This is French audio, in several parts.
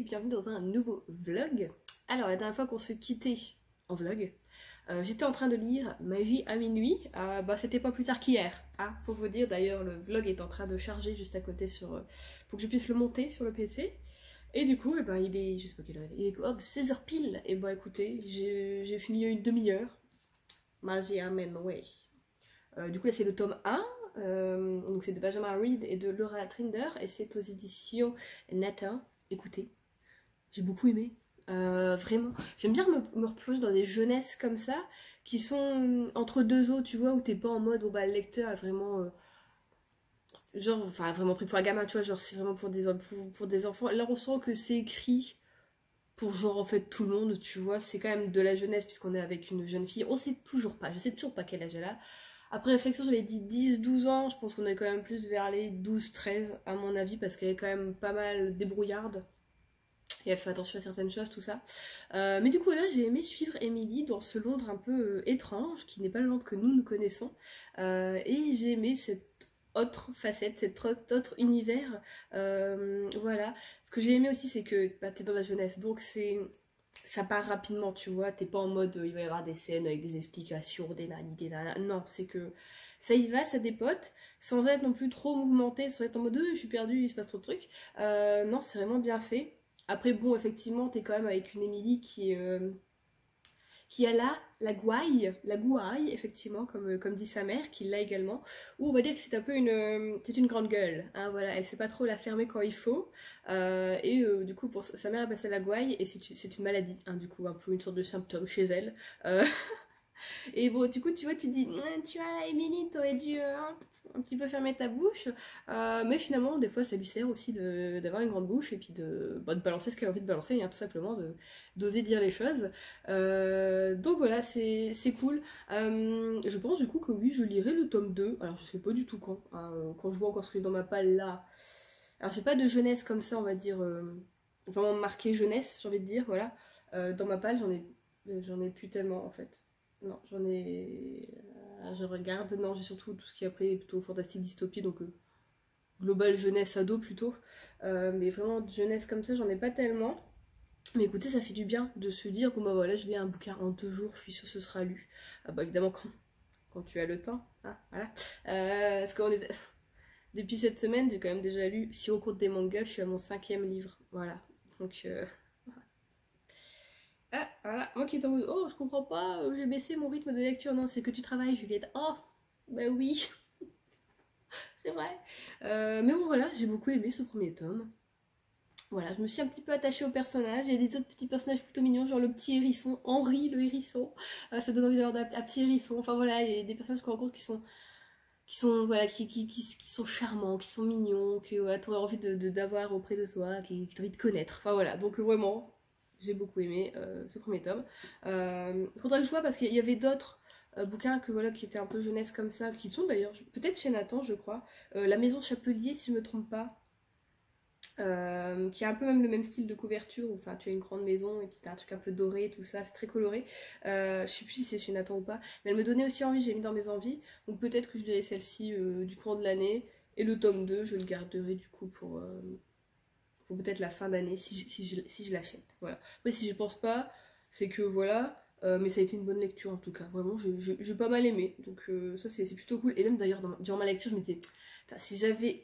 bienvenue dans un nouveau vlog. Alors la dernière fois qu'on se quittait en vlog, j'étais en train de lire Ma vie à minuit. C'était pas plus tard qu'hier, hein, pour vous dire. D'ailleurs le vlog est en train de charger juste à côté pour que je puisse le monter sur le PC. Et du coup, il est, je sais pas quelle heure il est, 16h pile. Et bah écoutez, j'ai fini il y a une demi-heure. Ma vie à minuit. Du coup là c'est le tome 1. Donc c'est de Benjamin Reed et de Laura Trinder et c'est aux éditions Nathan. Écoutez, j'ai beaucoup aimé, vraiment. J'aime bien me replonger dans des jeunesses comme ça qui sont entre deux eaux, tu vois, où t'es pas en mode, le lecteur est vraiment, genre, enfin vraiment pris pour un gamin, tu vois, genre c'est vraiment pour des enfants. Là on sent que c'est écrit pour genre en fait tout le monde, tu vois, c'est quand même de la jeunesse puisqu'on est avec une jeune fille. On sait toujours pas, je sais toujours pas quel âge elle a. Après réflexion, j'avais dit 10-12 ans, je pense qu'on est quand même plus vers les 12-13 à mon avis, parce qu'elle est quand même pas mal débrouillarde. Et elle fait attention à certaines choses, tout ça. Mais du coup là, j'ai aimé suivre Emily dans ce Londres un peu étrange, qui n'est pas le Londres que nous connaissons. Et j'ai aimé cette autre facette, cet autre univers. Voilà. Ce que j'ai aimé aussi, c'est que t'es dans la jeunesse, donc ça part rapidement, tu vois, t'es pas en mode il va y avoir des scènes avec des explications, des nanis, des nanas. Non, c'est que ça y va, ça dépote, sans être non plus trop mouvementé, sans être en mode je suis perdue, il se passe trop de trucs. Non, c'est vraiment bien fait. Après, bon, effectivement, t'es quand même avec une Émilie qui a la gouaille, effectivement, comme dit sa mère, qui l'a également, où on va dire que c'est un peu c'est une grande gueule, hein, voilà, elle sait pas trop la fermer quand il faut, du coup, pour sa mère appelle ça la gouaille, et c'est une maladie, hein, du coup, un peu une sorte de symptôme chez elle, et bon, du coup, tu vois, tu dis, tu vois, Émilie, t'aurais dû un petit peu fermer ta bouche. Mais finalement, des fois, ça lui sert aussi d'avoir une grande bouche et puis de balancer ce qu'elle a envie de balancer, hein, tout simplement, d'oser dire les choses. Donc voilà, c'est cool. Je pense du coup que oui, je lirai le tome 2. Alors, je sais pas du tout quand. Hein, quand je vois encore ce que j'ai dans ma palle là. Alors, j'ai pas de jeunesse comme ça, on va dire. Vraiment marqué jeunesse, j'ai envie de dire, voilà. Dans ma palle, j'en ai plus tellement en fait. Non, j'en ai. Je regarde. Non, j'ai surtout tout ce qui est après plutôt fantastique dystopie, donc global jeunesse ado plutôt. Mais vraiment, de jeunesse comme ça, j'en ai pas tellement. Mais écoutez, ça fait du bien de se dire bon bah voilà, je lis un bouquin en 2 jours, je suis sûre que ce sera lu. Évidemment, quand tu as le temps, hein, voilà. Parce qu'on est. Depuis cette semaine, j'ai quand même déjà lu, si on compte des mangas, je suis à mon 5e livre. Voilà. Donc. Ah, voilà, moi qui étais en mode, oh, je comprends pas, j'ai baissé mon rythme de lecture. Non, c'est que tu travailles, Juliette. Oh, bah oui, c'est vrai. Mais bon, voilà, j'ai beaucoup aimé ce premier tome. Voilà, je me suis un petit peu attachée au personnage. Il y a des autres petits personnages plutôt mignons, genre le petit hérisson, Henri le hérisson. Ça donne envie d'avoir un petit hérisson. Enfin voilà, il y a des personnages qu'on rencontre voilà, qui sont charmants, qui sont mignons, que voilà, tu aurais envie d'avoir auprès de toi, qui t'as envie de connaître. Enfin voilà, donc vraiment, j'ai beaucoup aimé ce premier tome. Il faudrait que je vois parce qu'il y avait d'autres bouquins voilà, qui étaient un peu jeunesse comme ça, qui sont d'ailleurs peut-être chez Nathan, je crois. La Maison Chapelier, si je me trompe pas. Qui a un peu même le même style de couverture, enfin tu as une grande maison et puis t'as un truc un peu doré, tout ça, c'est très coloré. Je sais plus si c'est chez Nathan ou pas, mais elle me donnait aussi envie, j'ai mis dans mes envies, donc peut-être que je lirai celle-ci du cours de l'année, et le tome 2 je le garderai du coup pour peut-être la fin d'année si je l'achète. Voilà. Mais si je pense pas, c'est que voilà, mais ça a été une bonne lecture en tout cas, vraiment j'ai pas mal aimé, donc ça c'est plutôt cool, et même d'ailleurs durant ma lecture je me disais, si j'avais.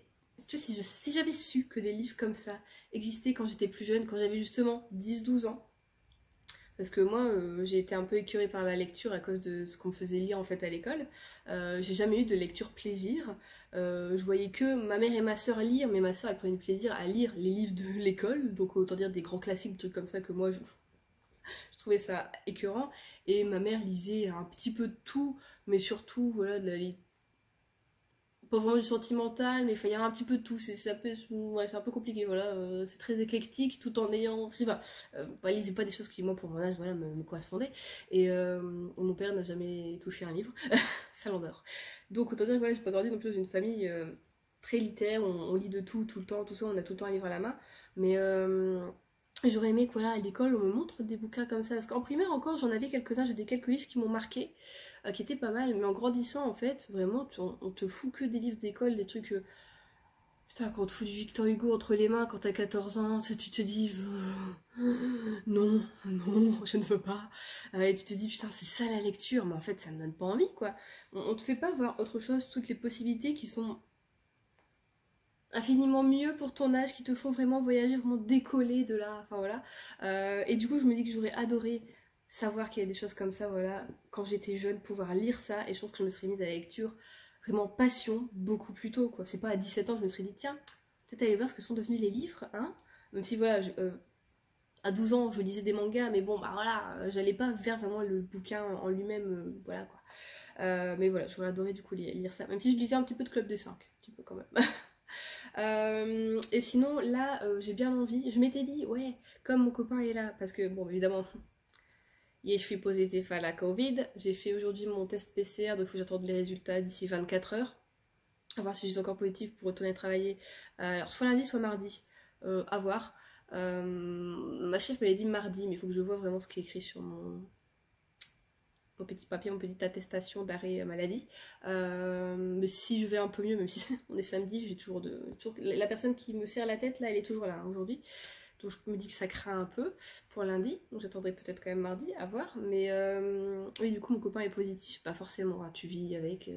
Tu vois, si j'avais su que des livres comme ça existaient quand j'étais plus jeune, quand j'avais justement 10-12 ans, parce que moi j'ai été un peu écœurée par la lecture à cause de ce qu'on me faisait lire en fait à l'école, j'ai jamais eu de lecture plaisir, je voyais que ma mère et ma soeur lire, mais ma soeur elle prenait du plaisir à lire les livres de l'école, donc autant dire des grands classiques, des trucs comme ça que moi je trouvais ça écœurant, et ma mère lisait un petit peu de tout, mais surtout voilà de la pas vraiment du sentimental, mais il y a un petit peu de tout, c'est un peu compliqué, voilà, c'est très éclectique tout en ayant, je sais pas, lisez pas des choses qui moi pour mon âge voilà, me correspondaient, et mon père n'a jamais touché un livre, ça l'honneur. Donc autant dire que voilà, j'ai pas grandi non plus dans une famille très littéraire, on lit de tout, tout le temps, tout ça, on a tout le temps un livre à la main, mais j'aurais aimé que voilà, à l'école on me montre des bouquins comme ça, parce qu'en primaire encore j'en avais quelques-uns, j'ai quelques livres qui m'ont marqué, qui étaient pas mal, mais en grandissant en fait, vraiment on te fout que des livres d'école, des trucs, Putain, quand on te fout du Victor Hugo entre les mains quand t'as 14 ans, tu te dis non, non, je ne veux pas. Et tu te dis putain, c'est ça la lecture, mais en fait, ça me donne pas envie quoi. On te fait pas voir autre chose, toutes les possibilités qui sont infiniment mieux pour ton âge, qui te font vraiment voyager, vraiment décoller de là, enfin voilà. Et du coup, je me dis que j'aurais adoré savoir qu'il y a des choses comme ça, voilà, quand j'étais jeune, pouvoir lire ça, et je pense que je me serais mise à la lecture vraiment passion beaucoup plus tôt, quoi. C'est pas à 17 ans que je me serais dit, tiens, peut-être aller voir ce que sont devenus les livres, hein. Même si, voilà, à 12 ans, je lisais des mangas, mais bon, bah voilà, j'allais pas vers vraiment le bouquin en lui-même, voilà, quoi. Mais voilà, j'aurais adoré, du coup, lire ça, même si je lisais un petit peu de Club des 5, un petit peu quand même. Et sinon, là, j'ai bien envie. Je m'étais dit, ouais, comme mon copain est là, parce que, bon, évidemment, je suis positif à la Covid. J'ai fait aujourd'hui mon test PCR, donc il faut que j'attende les résultats d'ici 24 heures. À voir si je suis encore positive pour retourner travailler. Alors, soit lundi, soit mardi. À voir. Ma chef m'avait dit mardi, mais il faut que je vois vraiment ce qui est écrit sur mon petit papier, mon petite attestation d'arrêt maladie. Mais si je vais un peu mieux, même si on est samedi, j'ai toujours la personne qui me serre la tête là, elle est toujours là hein, aujourd'hui. Donc je me dis que ça craint un peu pour lundi, donc j'attendrai peut-être quand même mardi, à voir. Mais oui, du coup mon copain est positif, pas forcément, hein, tu vis avec,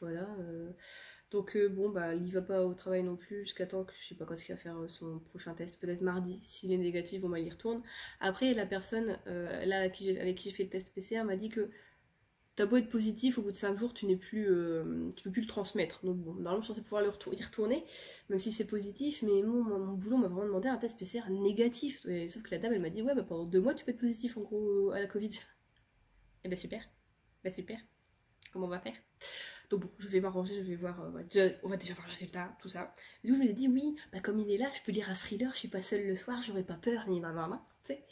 voilà. Donc bon bah il va pas au travail non plus jusqu'à temps que je sais pas quand il va faire son prochain test, peut-être mardi. S'il est négatif, bon bah il y retourne. Après la personne là avec qui j'ai fait le test PCR m'a dit que t'as beau être positif, au bout de 5 jours, tu peux plus le transmettre. Donc bon, normalement, je pensais pouvoir y retourner, même si c'est positif, mais mon boulot m'a vraiment demandé un test PCR négatif. Sauf que la dame, elle m'a dit, ouais, bah pendant 2 mois, tu peux être positif, en gros, à la Covid. Eh ben super, bah super, comment on va faire? Donc bon, je vais m'arranger, je vais voir, on va déjà voir le résultat, tout ça. Du coup, je me suis dit, oui, bah comme il est là, je peux lire un thriller, je suis pas seule le soir, j'aurai pas peur, ni maman, tu sais.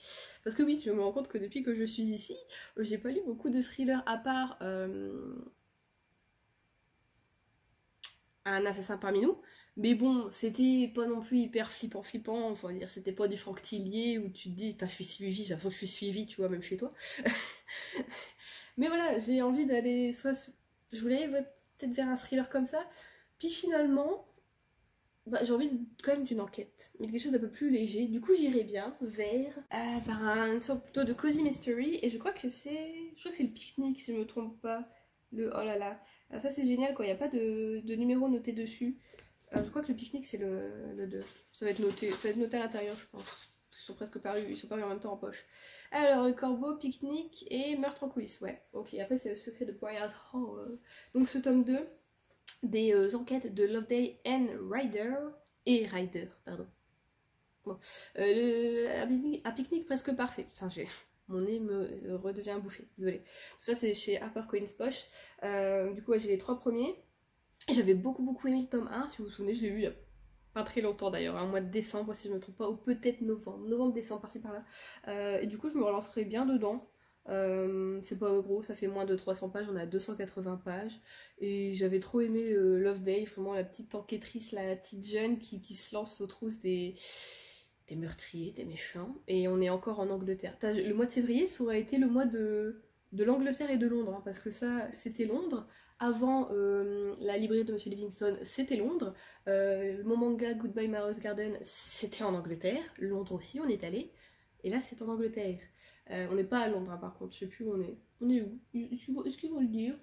Parce que oui, je me rends compte que depuis que je suis ici, j'ai pas lu beaucoup de thrillers à part Un assassin parmi nous. Mais bon, c'était pas non plus hyper flippant, enfin dire, c'était pas du Franck Tillier où tu te dis, je suis suivi, j'ai l'impression que je suis suivi, tu vois, même chez toi. Mais voilà, j'ai envie d'aller, je voulais peut-être vers un thriller comme ça, puis finalement, bah, j'ai envie quand même d'une enquête, mais quelque chose d'un peu plus léger. Du coup, j'irai bien vers une sorte plutôt de cozy mystery, et je crois que c'est le pique-nique, si je me trompe pas. Oh là là. Alors ça, c'est génial quand il n'y a pas de numéro noté dessus. Je crois que le pique-nique, c'est le 2. Ça va être noté à l'intérieur, je pense. Ils sont presque parus, ils sont parus en même temps en poche. Alors, le corbeau, pique-nique et meurtre en coulisses, ouais. Ok, après, c'est le secret de Poiriers Hall. Donc, ce tome 2 des enquêtes de Loveday and Ryder, pardon. Bon. Un pique-nique presque parfait. Putain, mon nez me redevient bouché, désolée. Ça, c'est chez HarperCollins Poche. Du coup, ouais, j'ai les 3 premiers. J'avais beaucoup aimé le tome 1, si vous vous souvenez, je l'ai lu il y a pas très longtemps d'ailleurs, un mois de décembre si je me trompe pas, ou peut-être novembre-décembre par-ci par-là. Et du coup je me relancerai bien dedans. C'est pas gros, ça fait moins de 300 pages, on a 280 pages. Et j'avais trop aimé Loveday, vraiment la petite enquêtrice, la petite jeune qui se lance aux trousses des meurtriers, des méchants. Et on est encore en Angleterre. Le mois de février, ça aurait été le mois de l'Angleterre et de Londres, hein, parce que ça, c'était Londres. Avant la librairie de Monsieur Livingstone, c'était Londres. Mon manga Goodbye My Rose Garden, c'était en Angleterre. Londres aussi, on est allé. Et là, c'est en Angleterre. On n'est pas à Londres, hein, par contre. Je sais plus où on est. On est où? Est-ce qu'ils vont le dire?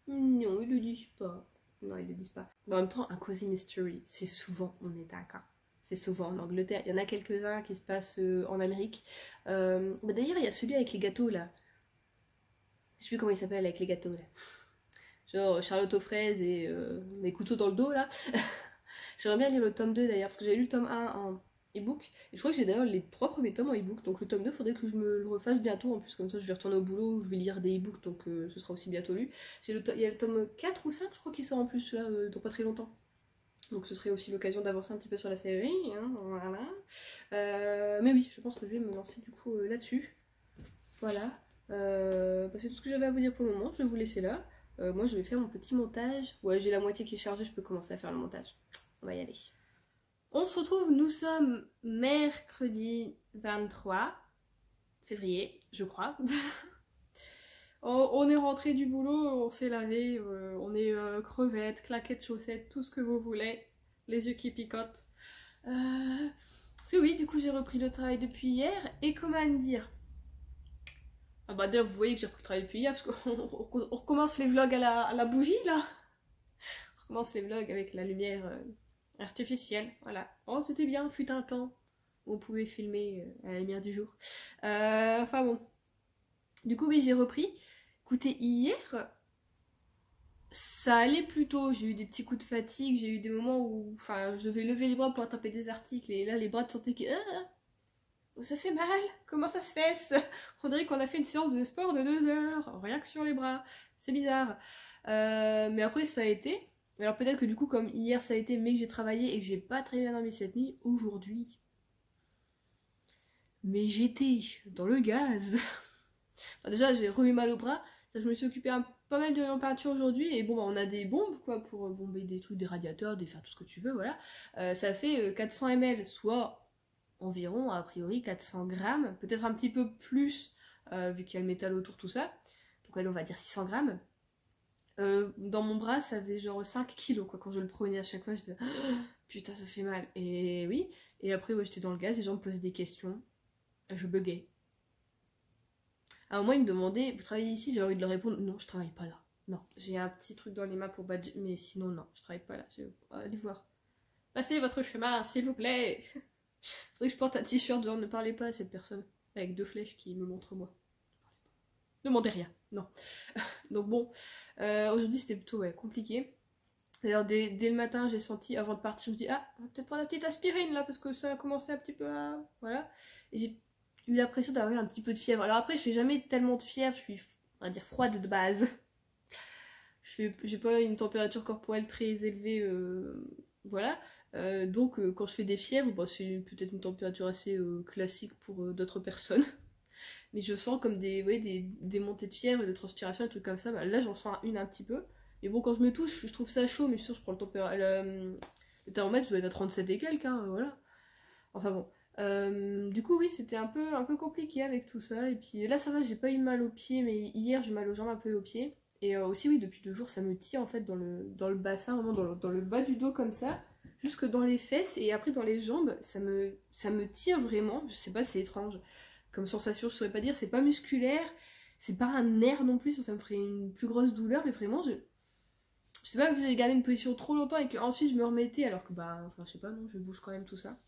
Non, ils le disent pas. Non, ils le disent pas. Mais en même temps, un cozy mystery, c'est souvent, on est d'accord. C'est souvent en Angleterre. Il y en a quelques-uns qui se passent en Amérique. D'ailleurs, il y a celui avec les gâteaux, là. Je sais plus comment il s'appelle, avec les gâteaux, là. Genre Charlotte aux fraises et mes couteaux dans le dos là. J'aimerais bien lire le tome 2 d'ailleurs, parce que j'ai lu le tome 1 en e-book. Et je crois que j'ai d'ailleurs les 3 premiers tomes en e-book. Donc le tome 2, faudrait que je me le refasse bientôt. En plus, comme ça, je vais retourner au boulot, je vais lire des e-books, donc ce sera aussi bientôt lu. Il y a le tome 4 ou 5, je crois, qui sort en plus là, dans pas très longtemps. Donc ce serait aussi l'occasion d'avancer un petit peu sur la série. Hein, voilà. Mais oui, je pense que je vais me lancer du coup là-dessus. Voilà. C'est tout ce que j'avais à vous dire pour le moment. Je vais vous laisser là. Moi je vais faire mon petit montage. Ouais, j'ai la moitié qui est chargée, je peux commencer à faire le montage. On va y aller. On se retrouve, nous sommes mercredi 23 février, je crois. On est rentré du boulot, on s'est lavé, on est crevettes, claquettes, chaussettes, tout ce que vous voulez. les yeux qui picotent. Parce que oui, du coup j'ai repris le travail depuis hier, et comment dire... Ah bah d'ailleurs vous voyez que j'ai repris le travail depuis hier, parce qu'on recommence les vlogs à la bougie là. On recommence les vlogs avec la lumière artificielle, voilà. Oh c'était bien, fut un temps où on pouvait filmer à la lumière du jour. Enfin bon. Du coup oui j'ai repris. Écoutez, hier... ça allait plutôt, j'ai eu des petits coups de fatigue, j'ai eu des moments où enfin, je devais lever les bras pour taper des articles et là les bras te sentaient que ça fait mal, comment ça se fait? On dirait qu'on a fait une séance de sport de 2 heures, rien que sur les bras, c'est bizarre. Mais après ça a été, alors peut-être que du coup comme hier ça a été mais que j'ai travaillé et que j'ai pas très bien dormi cette nuit, aujourd'hui, mais j'étais dans le gaz. Enfin, déjà j'ai eu mal au bras, ça, je me suis occupée pas mal de température aujourd'hui et bon bah on a des bombes quoi pour bomber des trucs, des radiateurs, faire tout ce que tu veux, voilà. Ça fait 400 ml, soit environ a priori 400 grammes, peut-être un petit peu plus vu qu'il y a le métal autour, tout ça. Donc allez, on va dire 600 grammes. Dans mon bras ça faisait genre 5 kilos quoi, quand je le prenais à chaque fois j'étais putain ça fait mal, et oui, et après ouais, j'étais dans le gaz, les gens me posaient des questions, je buguais. À un moment, ils me demandaient, vous travaillez ici? J'ai envie de leur répondre, non, je travaille pas là. Non, j'ai un petit truc dans les mains pour badger, mais sinon, non, je travaille pas là. Allez voir. Passez votre chemin, s'il vous plaît. Faudrait que je porte un t-shirt, genre, ne parlez pas à cette personne. Avec 2 flèches qui me montrent moi. Ne demandez rien, non. Donc bon, aujourd'hui, c'était plutôt ouais, compliqué. D'ailleurs, dès le matin, j'ai senti, avant de partir, je me dis, ah, on va peut-être prendre la petite aspirine, là, parce que ça a commencé un petit peu à... Voilà. Et j'ai eu l'impression d'avoir un petit peu de fièvre. Alors après, je fais jamais tellement de fièvre, je suis, on va dire, froide de base. J'ai pas une température corporelle très élevée, voilà. Donc quand je fais des fièvres, bah, c'est peut-être une température assez classique pour d'autres personnes. Mais je sens comme des montées de fièvre et de transpiration, des trucs comme ça. Bah, là, j'en sens une un petit peu. Mais bon, quand je me touche, je trouve ça chaud, mais je suis sûre, je prends le thermomètre, je dois être à 37 et quelques, hein, voilà. Enfin bon. Du coup oui c'était un peu compliqué avec tout ça, et puis là ça va, j'ai pas eu mal aux pieds, mais hier j'ai mal aux jambes un peu aux pieds, et aussi oui depuis 2 jours ça me tire en fait dans le bassin, vraiment dans le bas du dos comme ça, jusque dans les fesses, et après dans les jambes ça me tire vraiment, je sais pas, c'est étrange comme sensation, je saurais pas dire, c'est pas musculaire, c'est pas un nerf non plus, ça me ferait une plus grosse douleur, mais vraiment je sais pas, si j'ai gardé une position trop longtemps et qu'ensuite je me remettais alors que bah enfin je sais pas, non je bouge quand même tout ça.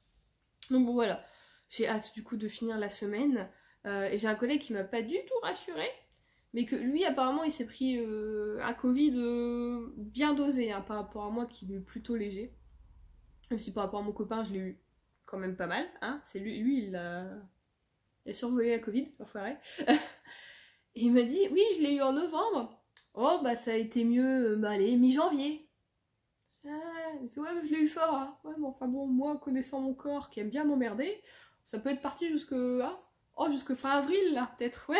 Donc bon voilà, j'ai hâte du coup de finir la semaine, et j'ai un collègue qui m'a pas du tout rassurée, mais que lui apparemment il s'est pris un Covid bien dosé hein, par rapport à moi qui l'ai eu plutôt léger, même si par rapport à mon copain je l'ai eu quand même pas mal, hein, c'est lui il a survolé la Covid, l'enfoiré. Et il m'a dit oui je l'ai eu en novembre, oh bah ça a été mieux, bah allez mi-janvier. Ah, il fait ouais mais je l'ai eu fort, hein. Ouais mais enfin bon, moi connaissant mon corps qui aime bien m'emmerder, ça peut être parti jusque jusque fin avril là peut-être, ouais.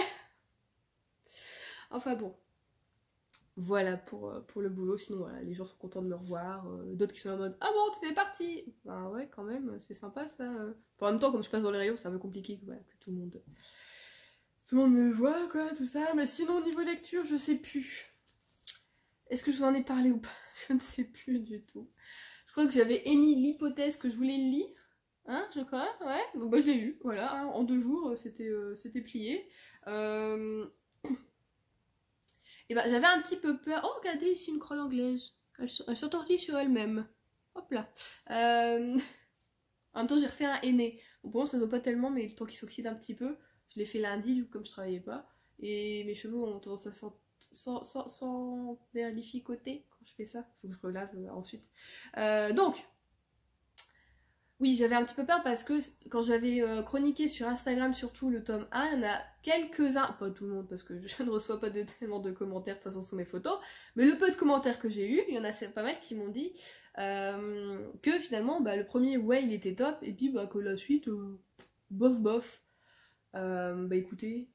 Enfin bon, voilà pour le boulot, sinon voilà, les gens sont contents de me revoir, d'autres qui sont en mode ah bon t'étais parti, bah ouais quand même c'est sympa ça. En même temps comme je passe dans les rayons c'est un peu compliqué voilà, que tout le monde me voit quoi, tout ça, mais sinon au niveau lecture je sais plus. Est-ce que je vous en ai parlé ou pas? Je ne sais plus du tout. Je crois que j'avais émis l'hypothèse que je voulais le lire, hein, je crois, ouais. Donc bah je l'ai eu, voilà, hein, en 2 jours, c'était plié. Et bah j'avais un petit peu peur. Oh regardez ici une crolle anglaise. Elle s'entortille sur elle-même. Hop là. En même temps j'ai refait un henné. Bon ça ne vaut pas tellement, mais le temps qu'il s'oxyde un petit peu. Je l'ai fait lundi, du coup comme je travaillais pas. Et mes cheveux ont tendance à sans verlificoter quand je fais ça, faut que je relave ensuite. Donc, oui, j'avais un petit peu peur parce que quand j'avais chroniqué sur Instagram, surtout le tome 1, il y en a quelques-uns, pas tout le monde parce que je ne reçois pas tellement de commentaires de toute façon sur mes photos, mais le peu de commentaires que j'ai eu, il y en a pas mal qui m'ont dit que finalement bah, le premier ouais il était top, et puis bah, que la suite bof bof. Bah écoutez,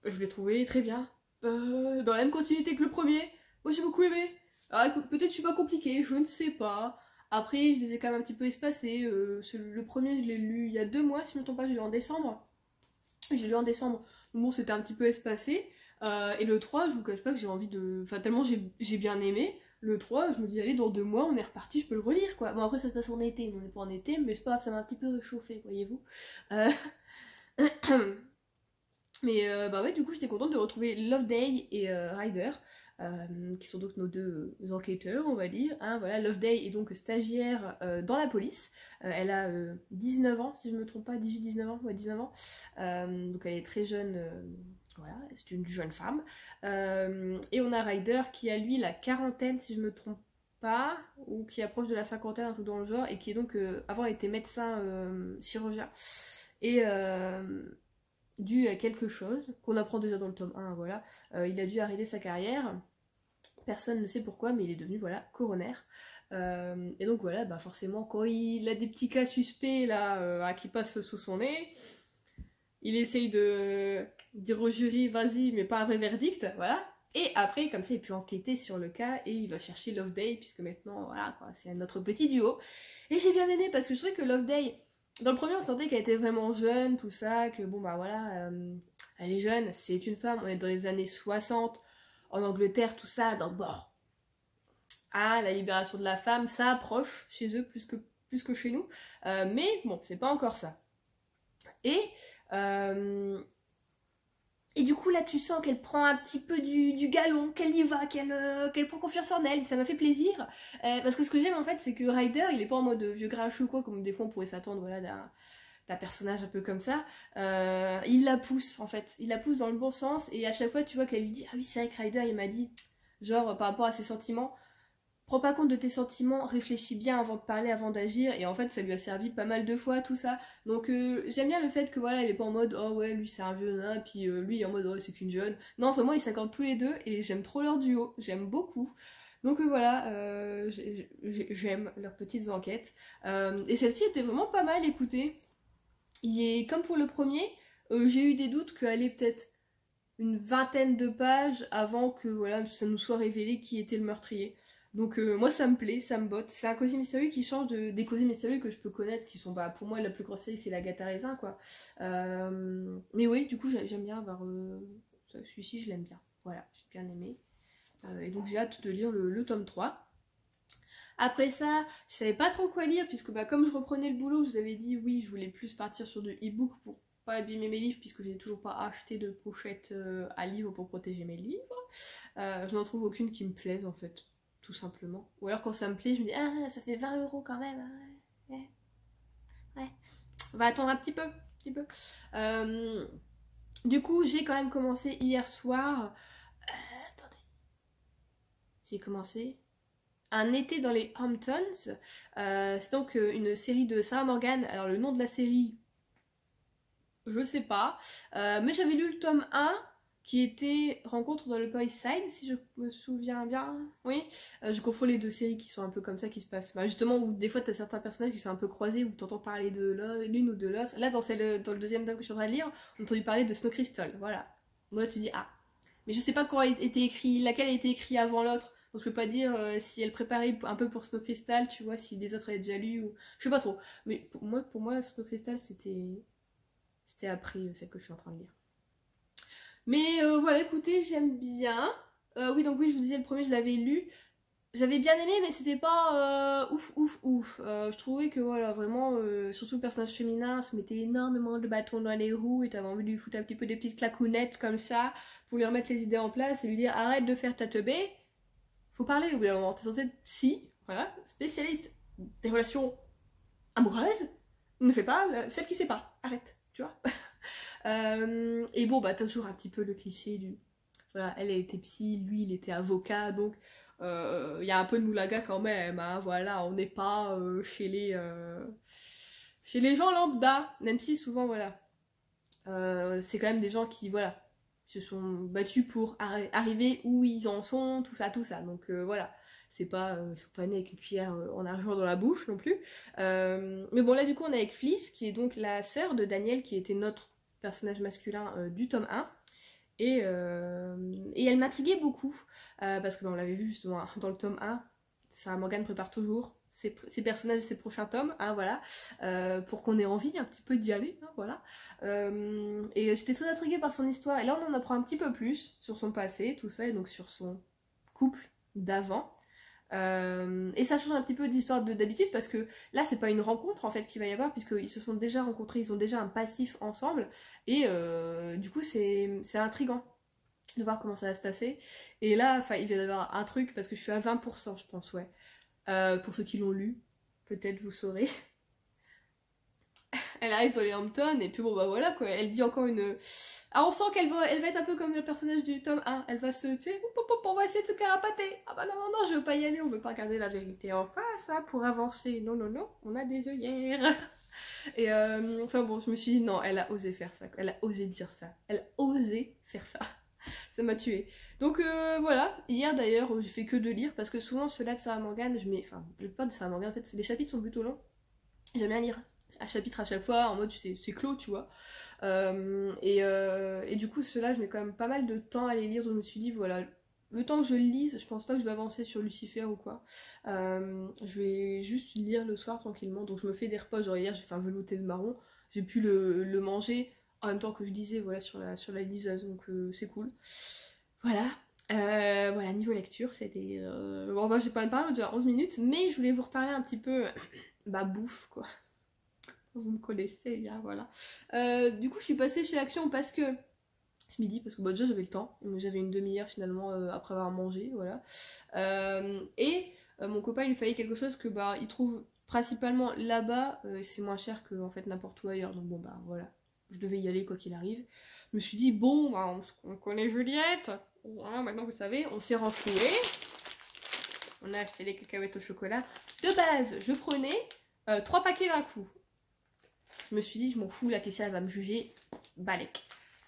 je l'ai trouvé très bien, dans la même continuité que le premier. Moi j'ai beaucoup aimé. Alors écoute, peut-être je suis pas compliquée, je ne sais pas. Après je les ai quand même un petit peu espacés. Le premier je l'ai lu il y a 2 mois, si je ne me trompe pas, je l'ai lu en décembre. J'ai lu en décembre, bon c'était un petit peu espacé. Et le 3, je vous cache pas que j'ai envie de... Enfin tellement j'ai bien aimé. Le 3, je me dis, allez, dans 2 mois, on est reparti, je peux le relire, quoi. Bon, après, ça se passe en été, on n'est pas en été, mais c'est pas grave, ça m'a un petit peu réchauffé, voyez-vous. Euh... Mais bah ouais, du coup, j'étais contente de retrouver Loveday et Ryder, qui sont donc nos deux enquêteurs, on va dire. Hein, voilà, Loveday est donc stagiaire dans la police. Elle a 19 ans, si je me trompe pas, 18-19 ans, ouais, 19 ans. Donc elle est très jeune, voilà, c'est une jeune femme. Et on a Ryder qui a lui la quarantaine, si je me trompe pas, ou qui approche de la cinquantaine, un truc dans le genre, et qui est donc, avant était médecin chirurgien. Et dû à quelque chose, qu'on apprend déjà dans le tome 1, voilà, il a dû arrêter sa carrière, personne ne sait pourquoi, mais il est devenu, voilà, coroner. Et donc voilà, bah forcément, quand il a des petits cas suspects, là, qui passent sous son nez, il essaye de dire au jury, vas-y, mais pas un vrai verdict, voilà. Et après, comme ça, il peut enquêter sur le cas, et il va chercher Loveday, puisque maintenant, voilà, quoi, c'est notre petit duo. Et j'ai bien aimé, parce que je trouvais que Loveday, dans le premier, on sentait qu'elle était vraiment jeune, tout ça, que bon, bah voilà, elle est jeune, c'est une femme, on est dans les années 60, en Angleterre, tout ça, donc bon, ah, la libération de la femme, ça approche chez eux plus que chez nous, mais bon, c'est pas encore ça. Et, et du coup, là, tu sens qu'elle prend un petit peu du galon, qu'elle y va, qu'elle prend confiance en elle, et ça m'a fait plaisir. Parce que ce que j'aime, en fait, c'est que Ryder, il est pas en mode vieux grincheux ou quoi, comme des fois on pourrait s'attendre, voilà, d'un personnage un peu comme ça. Il la pousse, en fait. Il la pousse dans le bon sens, et à chaque fois, tu vois qu'elle lui dit « Ah oui, c'est vrai que Ryder, il m'a dit, genre, par rapport à ses sentiments, prends pas compte de tes sentiments, réfléchis bien avant de parler, avant d'agir, et en fait ça lui a servi pas mal de fois tout ça. Donc j'aime bien le fait que voilà, elle est pas en mode oh ouais lui c'est un vieux nain, puis lui il est en mode oh c'est qu'une jeune. Non vraiment ils s'accordent tous les deux et j'aime trop leur duo, j'aime beaucoup. Donc voilà, j'aime leurs petites enquêtes. Et celle-ci était vraiment pas mal écoutée. Comme pour le premier, j'ai eu des doutes qu'elle est peut-être une vingtaine de pages avant que voilà, ça nous soit révélé qui était le meurtrier. Donc moi ça me plaît, ça me botte. C'est un cosy mystérieux qui change des cosy mystérieux que je peux connaître, qui sont bah pour moi la plus grosse série c'est la Agatha Raisin quoi. Mais oui, du coup j'aime bien avoir celui-ci, je l'aime bien. Voilà, j'ai bien aimé. Et donc j'ai hâte de lire le tome 3. Après ça, je savais pas trop quoi lire, puisque bah, comme je reprenais le boulot, je vous avais dit oui, je voulais plus partir sur du e-book pour pas abîmer mes livres, puisque j'ai toujours pas acheté de pochette à livres pour protéger mes livres. Je n'en trouve aucune qui me plaise en fait, tout simplement. Ou alors quand ça me plaît, je me dis ah ça fait 20 € quand même. Ouais. Ouais. On va attendre un petit peu. Du coup, j'ai quand même commencé hier soir. Attendez. J'ai commencé Un été dans les Hamptons. C'est donc une série de Sarah Morgan. Alors le nom de la série, je sais pas. Mais j'avais lu le tome 1 qui était Rencontre dans le Upper East Side, si je me souviens bien. Oui, je confonds les deux séries qui sont un peu comme ça, qui se passent. Bah, justement, où des fois t'as certains personnages qui sont un peu croisés, où t'entends parler de l'une ou de l'autre. Là, dans le deuxième tome que je suis en train de lire, on a entendu parler de Snow Crystal. Voilà. Donc là, tu dis ah. Mais je sais pas quand a été écrit, laquelle a été écrite avant l'autre. Donc je peux pas dire si elle préparait un peu pour Snow Crystal, tu vois, si les autres avaient déjà lu ou. Je sais pas trop. Mais pour moi Snow Crystal c'était après celle que je suis en train de lire. Mais voilà, écoutez, j'aime bien. Oui, donc oui, je vous disais, le premier, je l'avais lu. J'avais bien aimé, mais c'était pas ouf. Je trouvais que, voilà, vraiment, surtout le personnage féminin, se mettait énormément de bâtons dans les roues et t'avais envie de lui foutre un petit peu des petites claquounettes comme ça pour lui remettre les idées en place et lui dire arrête de faire ta teubée. Faut parler au bout d'un moment. T'es censé être psy, voilà, spécialiste des relations amoureuses. Ne fais pas celle qui sait pas. Arrête, tu vois. Et bon, bah, t'as toujours un petit peu le cliché du. Voilà, elle était psy, lui il était avocat, donc il y a un peu de moulaga quand même, hein, voilà, on n'est pas chez les gens lambda, même si souvent, voilà, c'est quand même des gens qui, voilà, se sont battus pour arriver où ils en sont, tout ça, donc voilà. C'est pas, ils sont pas nés avec une cuillère en argent dans la bouche non plus. Mais bon, là du coup on est avec Fliss, qui est donc la sœur de Daniel, qui était notre personnage masculin du tome 1. Et elle m'intriguait beaucoup, parce que on l'avait vu justement dans le tome 1, Sarah Morgan prépare toujours ses personnages et ses prochains tomes, hein, voilà, pour qu'on ait envie un petit peu d'y aller, hein, voilà. Et j'étais très intriguée par son histoire, et là on en apprend un petit peu plus sur son passé, tout ça, et donc sur son couple d'avant. Et ça change un petit peu d'histoire d'habitude parce que là c'est pas une rencontre en fait qu'il va y avoir puisqu'ils se sont déjà rencontrés, ils ont déjà un passif ensemble et du coup c'est intriguant de voir comment ça va se passer. Et là il va y avoir un truc parce que je suis à 20% je pense, ouais. Pour ceux qui l'ont lu, peut-être vous saurez. Elle arrive dans les Hamptons et puis bon bah voilà quoi, elle dit encore une... Ah on sent qu'elle va être un peu comme le personnage du tome 1, elle va se... Tu sais, on va essayer de se carapater. Ah bah non, je veux pas y aller, on veut pas regarder la vérité en face hein, pour avancer. Non, on a des œillères. Et enfin bon, je me suis dit non, elle a osé faire ça, elle a osé dire ça, elle a osé faire ça. Ça m'a tuée. Donc voilà, hier d'ailleurs j'ai fait que de lire parce que souvent ceux-là de Sarah Morgan, je mets... Enfin, le plot de Sarah Morgan en fait, les chapitres sont plutôt longs. J'aime bien lire un chapitre à chaque fois, en mode c'est clos, tu vois. Et du coup, ceux-là, je mets quand même pas mal de temps à les lire, donc je me suis dit, voilà, le temps que je lise, je pense pas que je vais avancer sur Lucifer ou quoi. Je vais juste lire le soir tranquillement, donc je me fais des repas, genre hier j'ai fait un velouté de marron, j'ai pu le manger en même temps que je lisais, voilà, sur la liseuse, donc c'est cool. Voilà. Voilà, niveau lecture, c'était... Bon, moi j'ai pas me parler déjà 11 minutes, mais je voulais vous reparler un petit peu, bah, bouffe, quoi. Vous me connaissez, bien, voilà. Du coup, je suis passée chez Action parce que... Ce midi, parce que bah, déjà j'avais le temps, j'avais une demi-heure finalement après avoir mangé, voilà. Mon copain, il lui fallait quelque chose que bah, il trouve principalement là-bas, c'est moins cher que en fait n'importe où ailleurs, donc bon bah voilà, je devais y aller quoi qu'il arrive. Je me suis dit, bon, bah, on connaît Juliette, voilà, maintenant vous savez, on s'est renfloué, on a acheté les cacahuètes au chocolat. De base, je prenais 3 paquets d'un coup. Je me suis dit, je m'en fous, la caissière elle va me juger, balèque.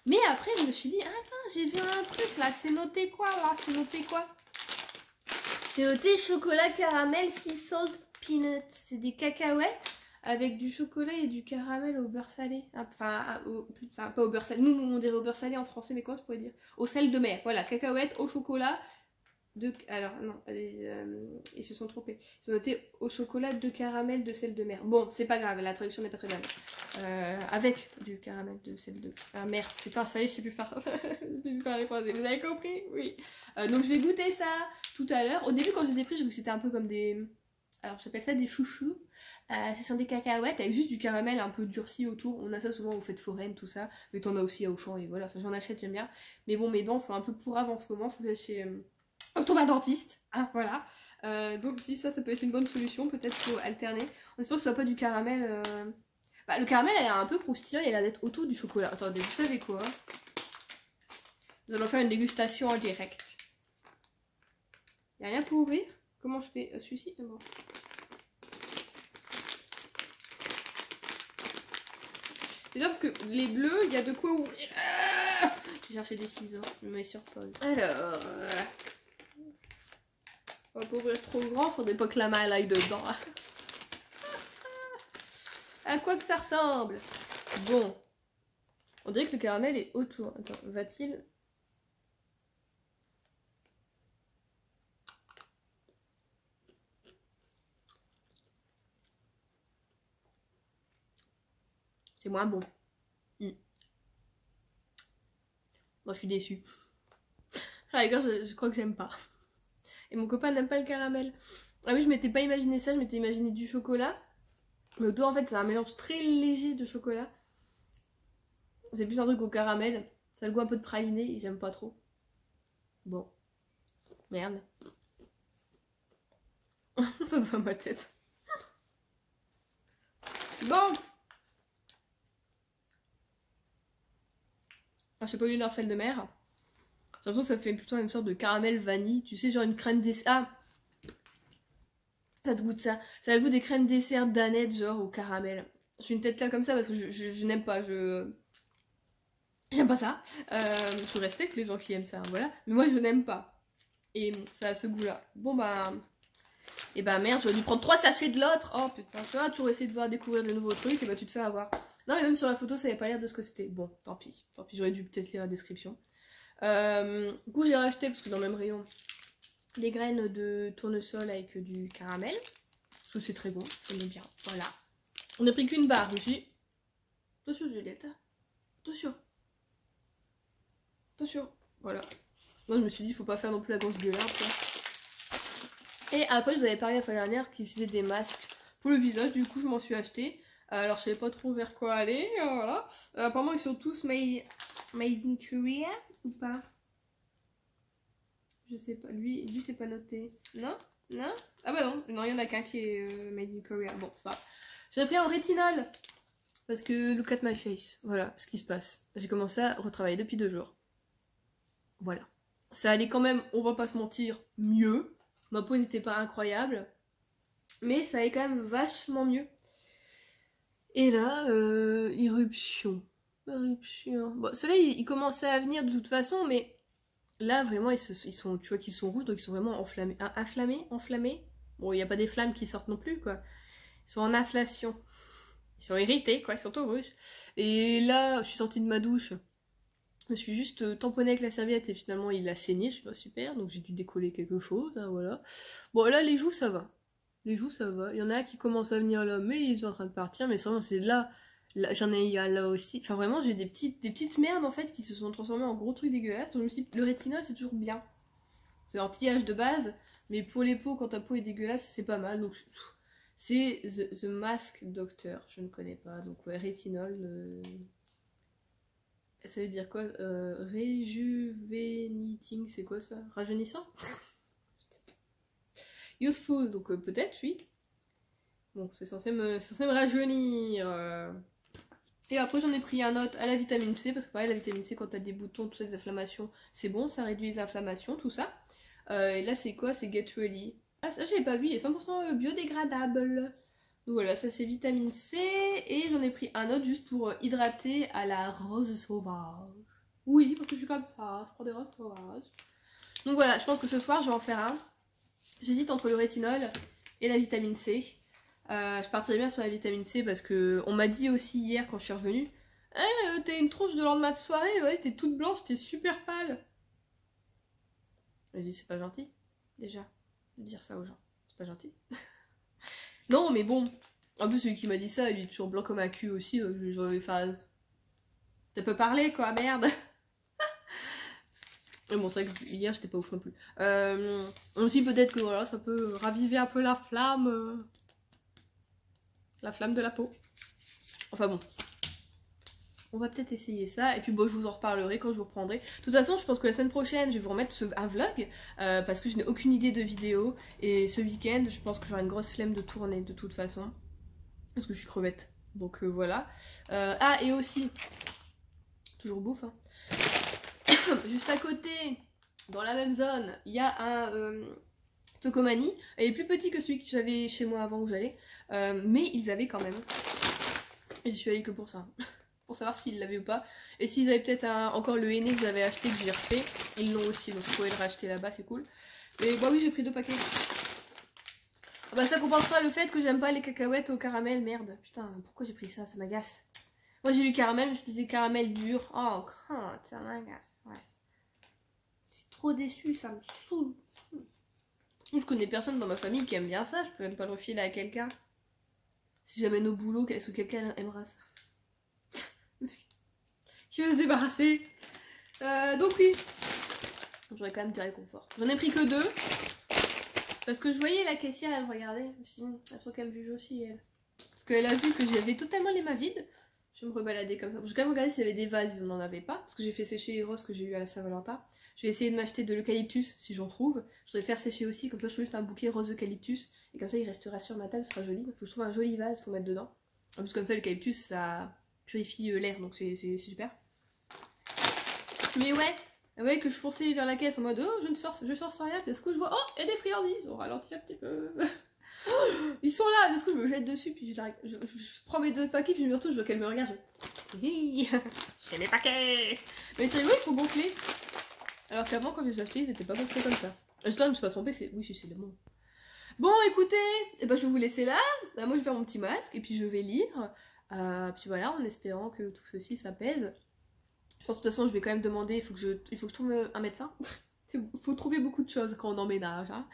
Mais après, je me suis dit, attends, j'ai vu un truc là, c'est noté quoi là? C'est noté quoi? C'est noté chocolat caramel sea salt peanut. C'est des cacahuètes avec du chocolat et du caramel au beurre salé. Enfin, pas au beurre salé. Nous, on dirait au beurre salé en français, mais comment tu pourrais dire? Au sel de mer. Voilà, cacahuètes au chocolat. Alors, non, ils se sont trompés. Ils ont noté au chocolat de caramel de sel de mer. Bon, c'est pas grave, la traduction n'est pas très bonne. Avec du caramel de sel de mer. Putain, ça y est, je sais plus faire les phrases. Vous avez compris? Oui. Donc, je vais goûter ça tout à l'heure. Au début, quand je les ai pris, j'ai vu que c'était un peu comme des... Alors, j'appelle ça des chouchous. Ce sont des cacahuètes avec juste du caramel un peu durci autour. On a ça souvent aux fêtes foraines, tout ça. Mais t'en as aussi à Auchan et voilà. Enfin, j'en achète, j'aime bien. Mais bon, mes dents sont un peu pourraves en ce moment. Faut que chez... On trouve un dentiste, hein, voilà. Donc je dis ça peut être une bonne solution, peut-être faut alterner. On espère que ce soit pas du caramel. Bah, le caramel elle est un peu croustillant, il a l'air d'être autour du chocolat. Attendez, vous savez quoi? Nous allons faire une dégustation en direct. Y'a rien pour ouvrir? Comment je fais celui-ci? Bon. C'est bien parce que les bleus, il y a de quoi ouvrir. J'ai cherché des ciseaux, je me mets sur pause. Alors... On va pas ouvrir trop grand, faudrait pas que la main aille dedans. À quoi que ça ressemble? Bon. On dirait que le caramel est autour. Attends, va-t-il... C'est moins bon. Moi, je suis déçue. À la rigueur, je crois que j'aime pas. Et mon copain n'aime pas le caramel. Ah oui, je m'étais pas imaginé ça, je m'étais imaginé du chocolat. Mais autour, en fait, c'est un mélange très léger de chocolat. C'est plus un truc au caramel. Ça a le goût un peu de praliné et j'aime pas trop. Bon. Merde. Ça se voit ma tête. Bon. Ah, je sais pas eu leur sel de mer. J'ai l'impression que ça fait plutôt une sorte de caramel vanille. Tu sais, genre une crème dessert. Ah, ça te goûte ça. Ça a le goût des crèmes dessert d'Annette, genre au caramel. Je suis une tête là comme ça parce que je n'aime pas. J'aime pas ça. Je respecte les gens qui aiment ça, voilà. Mais moi, je n'aime pas. Et ça a ce goût-là. Bon, bah... Et bah merde, j'aurais dû prendre 3 sachets de l'autre. Oh putain, tu vois, toujours essayer de voir découvrir de nouveaux trucs et bah tu te fais avoir. Non, mais même sur la photo, ça avait pas l'air de ce que c'était. Bon, tant pis. Tant pis, j'aurais dû peut-être lire la description. Du coup, j'ai racheté, parce que dans le même rayon, des graines de tournesol avec du caramel. Parce que c'est très bon, j'aime bien. Voilà. On n'a pris qu'une barre aussi. Attention, Juliette. Attention. Attention. Voilà. Moi, je me suis dit, faut pas faire non plus la grosse gueularde, quoi. Et après, je vous avais parlé la fois dernière qu'ils faisaient des masques pour le visage, du coup, je m'en suis acheté. Alors, je savais pas trop vers quoi aller, voilà. Apparemment, ils sont tous made in Korea ou pas? Je sais pas, lui c'est pas noté. Non? Non? Ah bah non, non, il y en a qu'un qui est made in Korea. Bon, c'est pas grave. J'ai pris en rétinol. Parce que look at my face. Voilà ce qui se passe. J'ai commencé à retravailler depuis 2 jours. Voilà. Ça allait quand même, on va pas se mentir, mieux. Ma peau n'était pas incroyable. Mais ça allait quand même vachement mieux. Et là, éruption. Éruption. Bon, ceux-là, ils commençaient à venir de toute façon, mais là, vraiment, ils sont, tu vois qu'ils sont rouges, donc ils sont vraiment enflammés. Enflammés. Bon, il n'y a pas des flammes qui sortent non plus, quoi. Ils sont en inflation. Ils sont irrités, quoi, ils sont tout rouges. Et là, je suis sortie de ma douche. Je me suis juste tamponnée avec la serviette et finalement il a saigné, je suis pas super, donc j'ai dû décoller quelque chose, hein, voilà. Bon, là, les joues, ça va. Les joues, ça va. Il y en a qui commencent à venir là, mais ils sont en train de partir, mais c'est vraiment, c'est là, j'en ai eu un là aussi. Enfin, vraiment, j'ai des petites merdes, en fait, qui se sont transformées en gros trucs dégueulasses. Donc je me suis dit, le rétinol, c'est toujours bien. C'est un anti-âge de base, mais pour les peaux, quand ta peau est dégueulasse, c'est pas mal, donc... C'est The Mask Doctor, je ne connais pas. Donc ouais, rétinol, ça veut dire quoi? Rejuvenating, c'est quoi ça? Rajeunissant? Youthful, donc peut-être, oui. Bon, c'est censé me rajeunir. Et après j'en ai pris un autre à la vitamine C, parce que pareil, la vitamine C, quand t'as des boutons, tout ça, des inflammations, c'est bon, ça réduit les inflammations, tout ça. Et là c'est quoi? C'est Get Ready. Ah, ça j'avais pas vu, il est 100% biodégradable. Donc voilà, ça c'est vitamine C. Et j'en ai pris un autre juste pour hydrater à la rose sauvage. Oui, parce que je suis comme ça, je prends des roses sauvages. Donc voilà, je pense que ce soir je vais en faire un. J'hésite entre le rétinol et la vitamine C. Je partirai bien sur la vitamine C parce que on m'a dit aussi hier quand je suis revenue, hey, t'as une tronche de lendemain de soirée, ouais, t'es toute blanche, t'es super pâle. Je dis c'est pas gentil, déjà, de dire ça aux gens. C'est pas gentil. Non, mais bon. En plus, celui qui m'a dit ça, il est toujours blanc comme un cul aussi. Donc enfin. T'as peu parler, quoi, merde. Mais bon, c'est vrai que hier, j'étais pas ouf non plus. Aussi, peut-être que voilà, ça peut raviver un peu la flamme. La flamme de la peau. Enfin bon. On va peut-être essayer ça. Et puis bon, je vous en reparlerai quand je vous reprendrai. De toute façon, je pense que la semaine prochaine, je vais vous remettre un vlog. Parce que je n'ai aucune idée de vidéo. Et ce week-end, je pense que j'aurai une grosse flemme de tourner de toute façon. Parce que je suis crevette. Donc voilà. Ah, et aussi... Toujours bouffe, hein. Juste à côté, dans la même zone, il y a un Tokomani. Il est plus petit que celui que j'avais chez moi avant où j'allais. Mais ils avaient quand même. Et j'y suis allée que pour ça. Pour savoir s'ils l'avaient ou pas. Et s'ils avaient peut-être encore le henné que j'avais acheté, que j'ai refait. Ils l'ont aussi, donc vous pouvez le racheter là-bas, c'est cool. Et bah oui, j'ai pris 2 paquets. Ah bah ça compensera le fait que j'aime pas les cacahuètes au caramel, merde. Putain, pourquoi j'ai pris ça? Ça m'agace. Moi j'ai lu caramel, je disais caramel dur. Oh, crainte, ça m'agace. Ouais. Je suis trop déçue, ça me saoule. Je connais personne dans ma famille qui aime bien ça, je peux même pas le refiler à quelqu'un. Si j'amène au boulot, est-ce que quelqu'un aimera ça? Qui veut se débarrasser? Donc oui. J'aurais quand même du réconfort. J'en ai pris que 2. Parce que je voyais la caissière, elle regardait. Je me suis dit, elle faut qu'elle me juge aussi, elle. Parce qu'elle a vu que j'avais totalement les mains vides. Je vais me rebalader comme ça. J'ai quand même regardé s'il y avait des vases, ils n'en avaient pas. Parce que j'ai fait sécher les roses que j'ai eu à la Saint-Valentin. Je vais essayer de m'acheter de l'eucalyptus si j'en trouve. Je voudrais le faire sécher aussi, comme ça je trouve juste un bouquet rose eucalyptus. Et comme ça il restera sur ma table, ce sera joli. Il faut que je trouve un joli vase pour mettre dedans. En plus comme ça l'eucalyptus ça purifie l'air, donc c'est super. Mais ouais, que je fonçais vers la caisse en mode oh je sors sans rien, parce que je vois oh il y a des friandises, on ralentit un petit peu. Ils sont là, du coup je me jette dessus, puis je prends mes 2 paquets, puis je me retourne, je vois qu'elle me regarde, j'ai mes paquets. Mais c'est rigolo, ils sont gonflés. Alors qu'avant, quand je les ai achetés, ils étaient pas gonflés comme ça. J'espère que je me suis pas trompée, c'est... Oui, c'est bon. Bon, écoutez, eh ben, je vais vous laisser là. Moi, je vais faire mon petit masque, et puis je vais lire. Puis voilà, en espérant que tout ceci s'apaise. Je pense que de toute façon, je vais quand même demander, il faut que je trouve un médecin. Il faut trouver beaucoup de choses quand on emménage. Hein.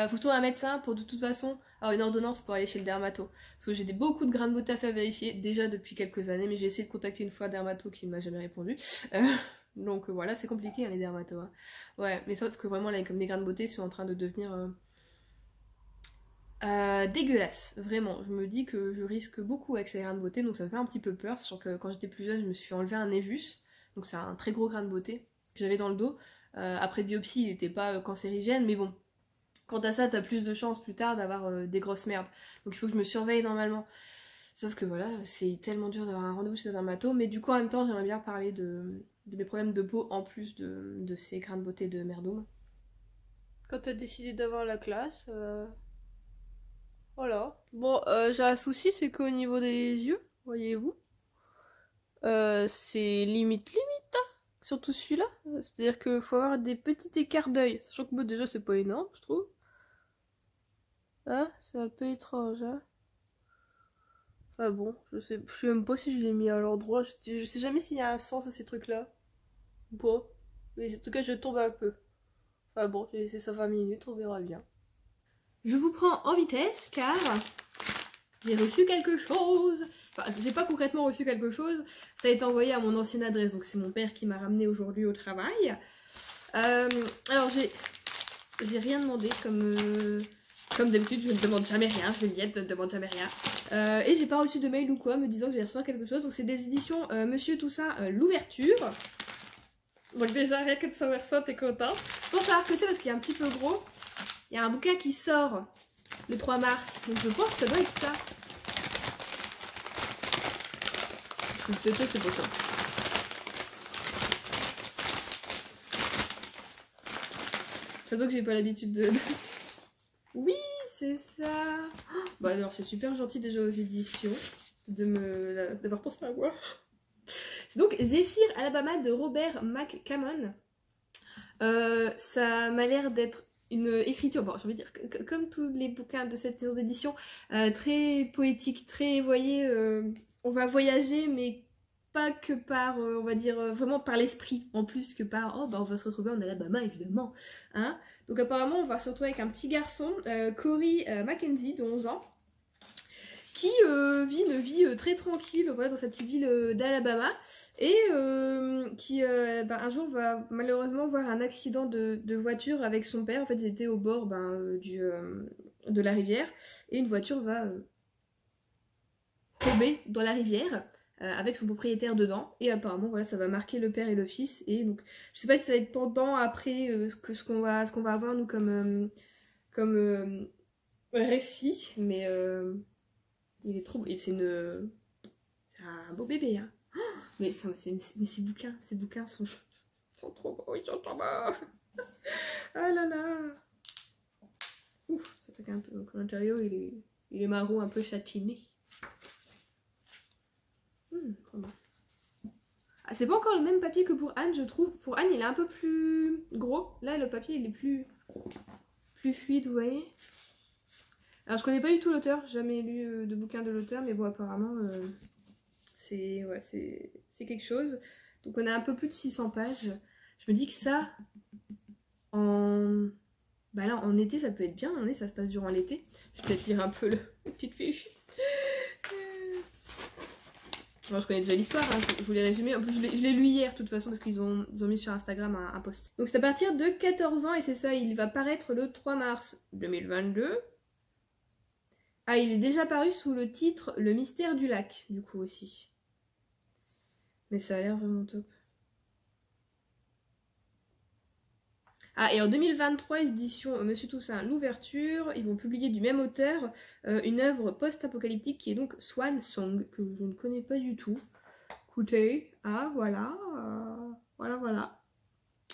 Faut que je trouve un médecin pour de toute façon avoir une ordonnance pour aller chez le dermato. Parce que j'ai beaucoup de grains de beauté à faire vérifier, déjà depuis quelques années, mais j'ai essayé de contacter une fois un dermato qui ne m'a jamais répondu. Donc voilà, c'est compliqué hein, les dermatos. Hein. Ouais, mais sauf que vraiment, là, comme les grains de beauté sont en train de devenir Dégueulasse, vraiment. Je me dis que je risque beaucoup avec ces grains de beauté, donc ça me fait un petit peu peur, sachant que quand j'étais plus jeune, je me suis fait enlever un névus, donc c'est un très gros grain de beauté que j'avais dans le dos. Après biopsie, il n'était pas cancérigène, mais bon, quant à ça, t'as plus de chances plus tard d'avoir des grosses merdes. Donc il faut que je me surveille normalement. Sauf que voilà, c'est tellement dur d'avoir un rendez-vous chez un dermato, mais du coup en même temps, j'aimerais bien parler de mes problèmes de peau en plus de ces grains de beauté de merdoum. Quand t'as décidé d'avoir la classe, voilà. Bon, j'ai un souci, c'est qu'au niveau des yeux, voyez-vous, c'est limite, hein, surtout celui-là. C'est-à-dire qu'il faut avoir des petits écarts d'œil, sachant que moi déjà c'est pas énorme, je trouve. Hein, c'est un peu étrange, hein. Enfin bon, je sais même pas si je l'ai mis à l'endroit, je sais jamais s'il y a un sens à ces trucs-là, ou pas. Mais en tout cas, je tombe un peu. Enfin bon, j'ai laissé ça 20 minutes, on verra bien. Je vous prends en vitesse car j'ai reçu quelque chose. Enfin, j'ai pas concrètement reçu quelque chose. Ça a été envoyé à mon ancienne adresse, donc c'est mon père qui m'a ramené aujourd'hui au travail. Alors j'ai rien demandé comme d'habitude, je ne demande jamais rien. Juliette ne demande jamais rien. Et j'ai pas reçu de mail ou quoi me disant que j'allais recevoir quelque chose. Donc c'est des éditions Monsieur Toussaint, l'ouverture. Donc déjà rien que de savoir ça, t'es contente. Pour savoir que c'est parce qu'il y a un petit peu gros. Il y a un bouquin qui sort le 3 mars, donc je pense que ça doit être ça. Peut-être c'est pas ça. Ça doit que j'ai pas l'habitude de... Oui, c'est ça. Bah alors c'est super gentil déjà aux éditions d'avoir pensé à moi. C'est donc Zephyr Alabama de Robert McCammon. Ça m'a l'air d'être une écriture, bon j'ai envie de dire, comme tous les bouquins de cette maison d'édition, très poétique, très, vous voyez, on va voyager, mais pas que par, on va dire, vraiment par l'esprit, en plus que par, oh bah on va se retrouver en Alabama évidemment, hein. Donc apparemment on va se retrouver avec un petit garçon, Corey Mackenzie, de 11 ans, qui vit une vie très tranquille, voilà, dans sa petite ville d'Alabama, et qui un jour va malheureusement voir un accident de voiture avec son père. En fait ils étaient au bord de la rivière, et une voiture va tomber dans la rivière avec son propriétaire dedans, et apparemment voilà, ça va marquer le père et le fils. Et donc je sais pas si ça va être pendant, après, ce qu'on va avoir nous comme récit, mais il est trop... C'est un beau bébé, hein. Mais ces bouquins sont trop beaux, ils sont trop beaux. Ah là là. Ouf, ça fait un peu... Donc l'intérieur, il est marron, un peu châtiné. Ah, c'est pas encore le même papier que pour Anne, je trouve. Pour Anne, il est un peu plus gros. Là, le papier, il est plus fluide, vous voyez. Alors, je connais pas du tout l'auteur. J'ai jamais lu de bouquin de l'auteur. Mais bon, apparemment, c'est quelque chose. Donc, on a un peu plus de 600 pages. Je me dis que ça, bah là, en été, ça peut être bien. En été, ça se passe durant l'été. Je vais peut-être lire un peu la petite fiche. Moi, je connais déjà l'histoire, hein, je vous l'ai résumé. En plus, je l'ai lu hier, de toute façon, parce qu'ils ont mis sur Instagram un post. Donc, c'est à partir de 14 ans, et c'est ça, il va paraître le 3 mars 2022. Ah, il est déjà paru sous le titre Le mystère du lac, du coup, aussi. Mais ça a l'air vraiment top. Ah, et en 2023, édition Monsieur Toussaint, l'ouverture, ils vont publier du même auteur une œuvre post-apocalyptique qui est donc Swan Song, que je ne connais pas du tout. Écoutez, ah voilà, voilà.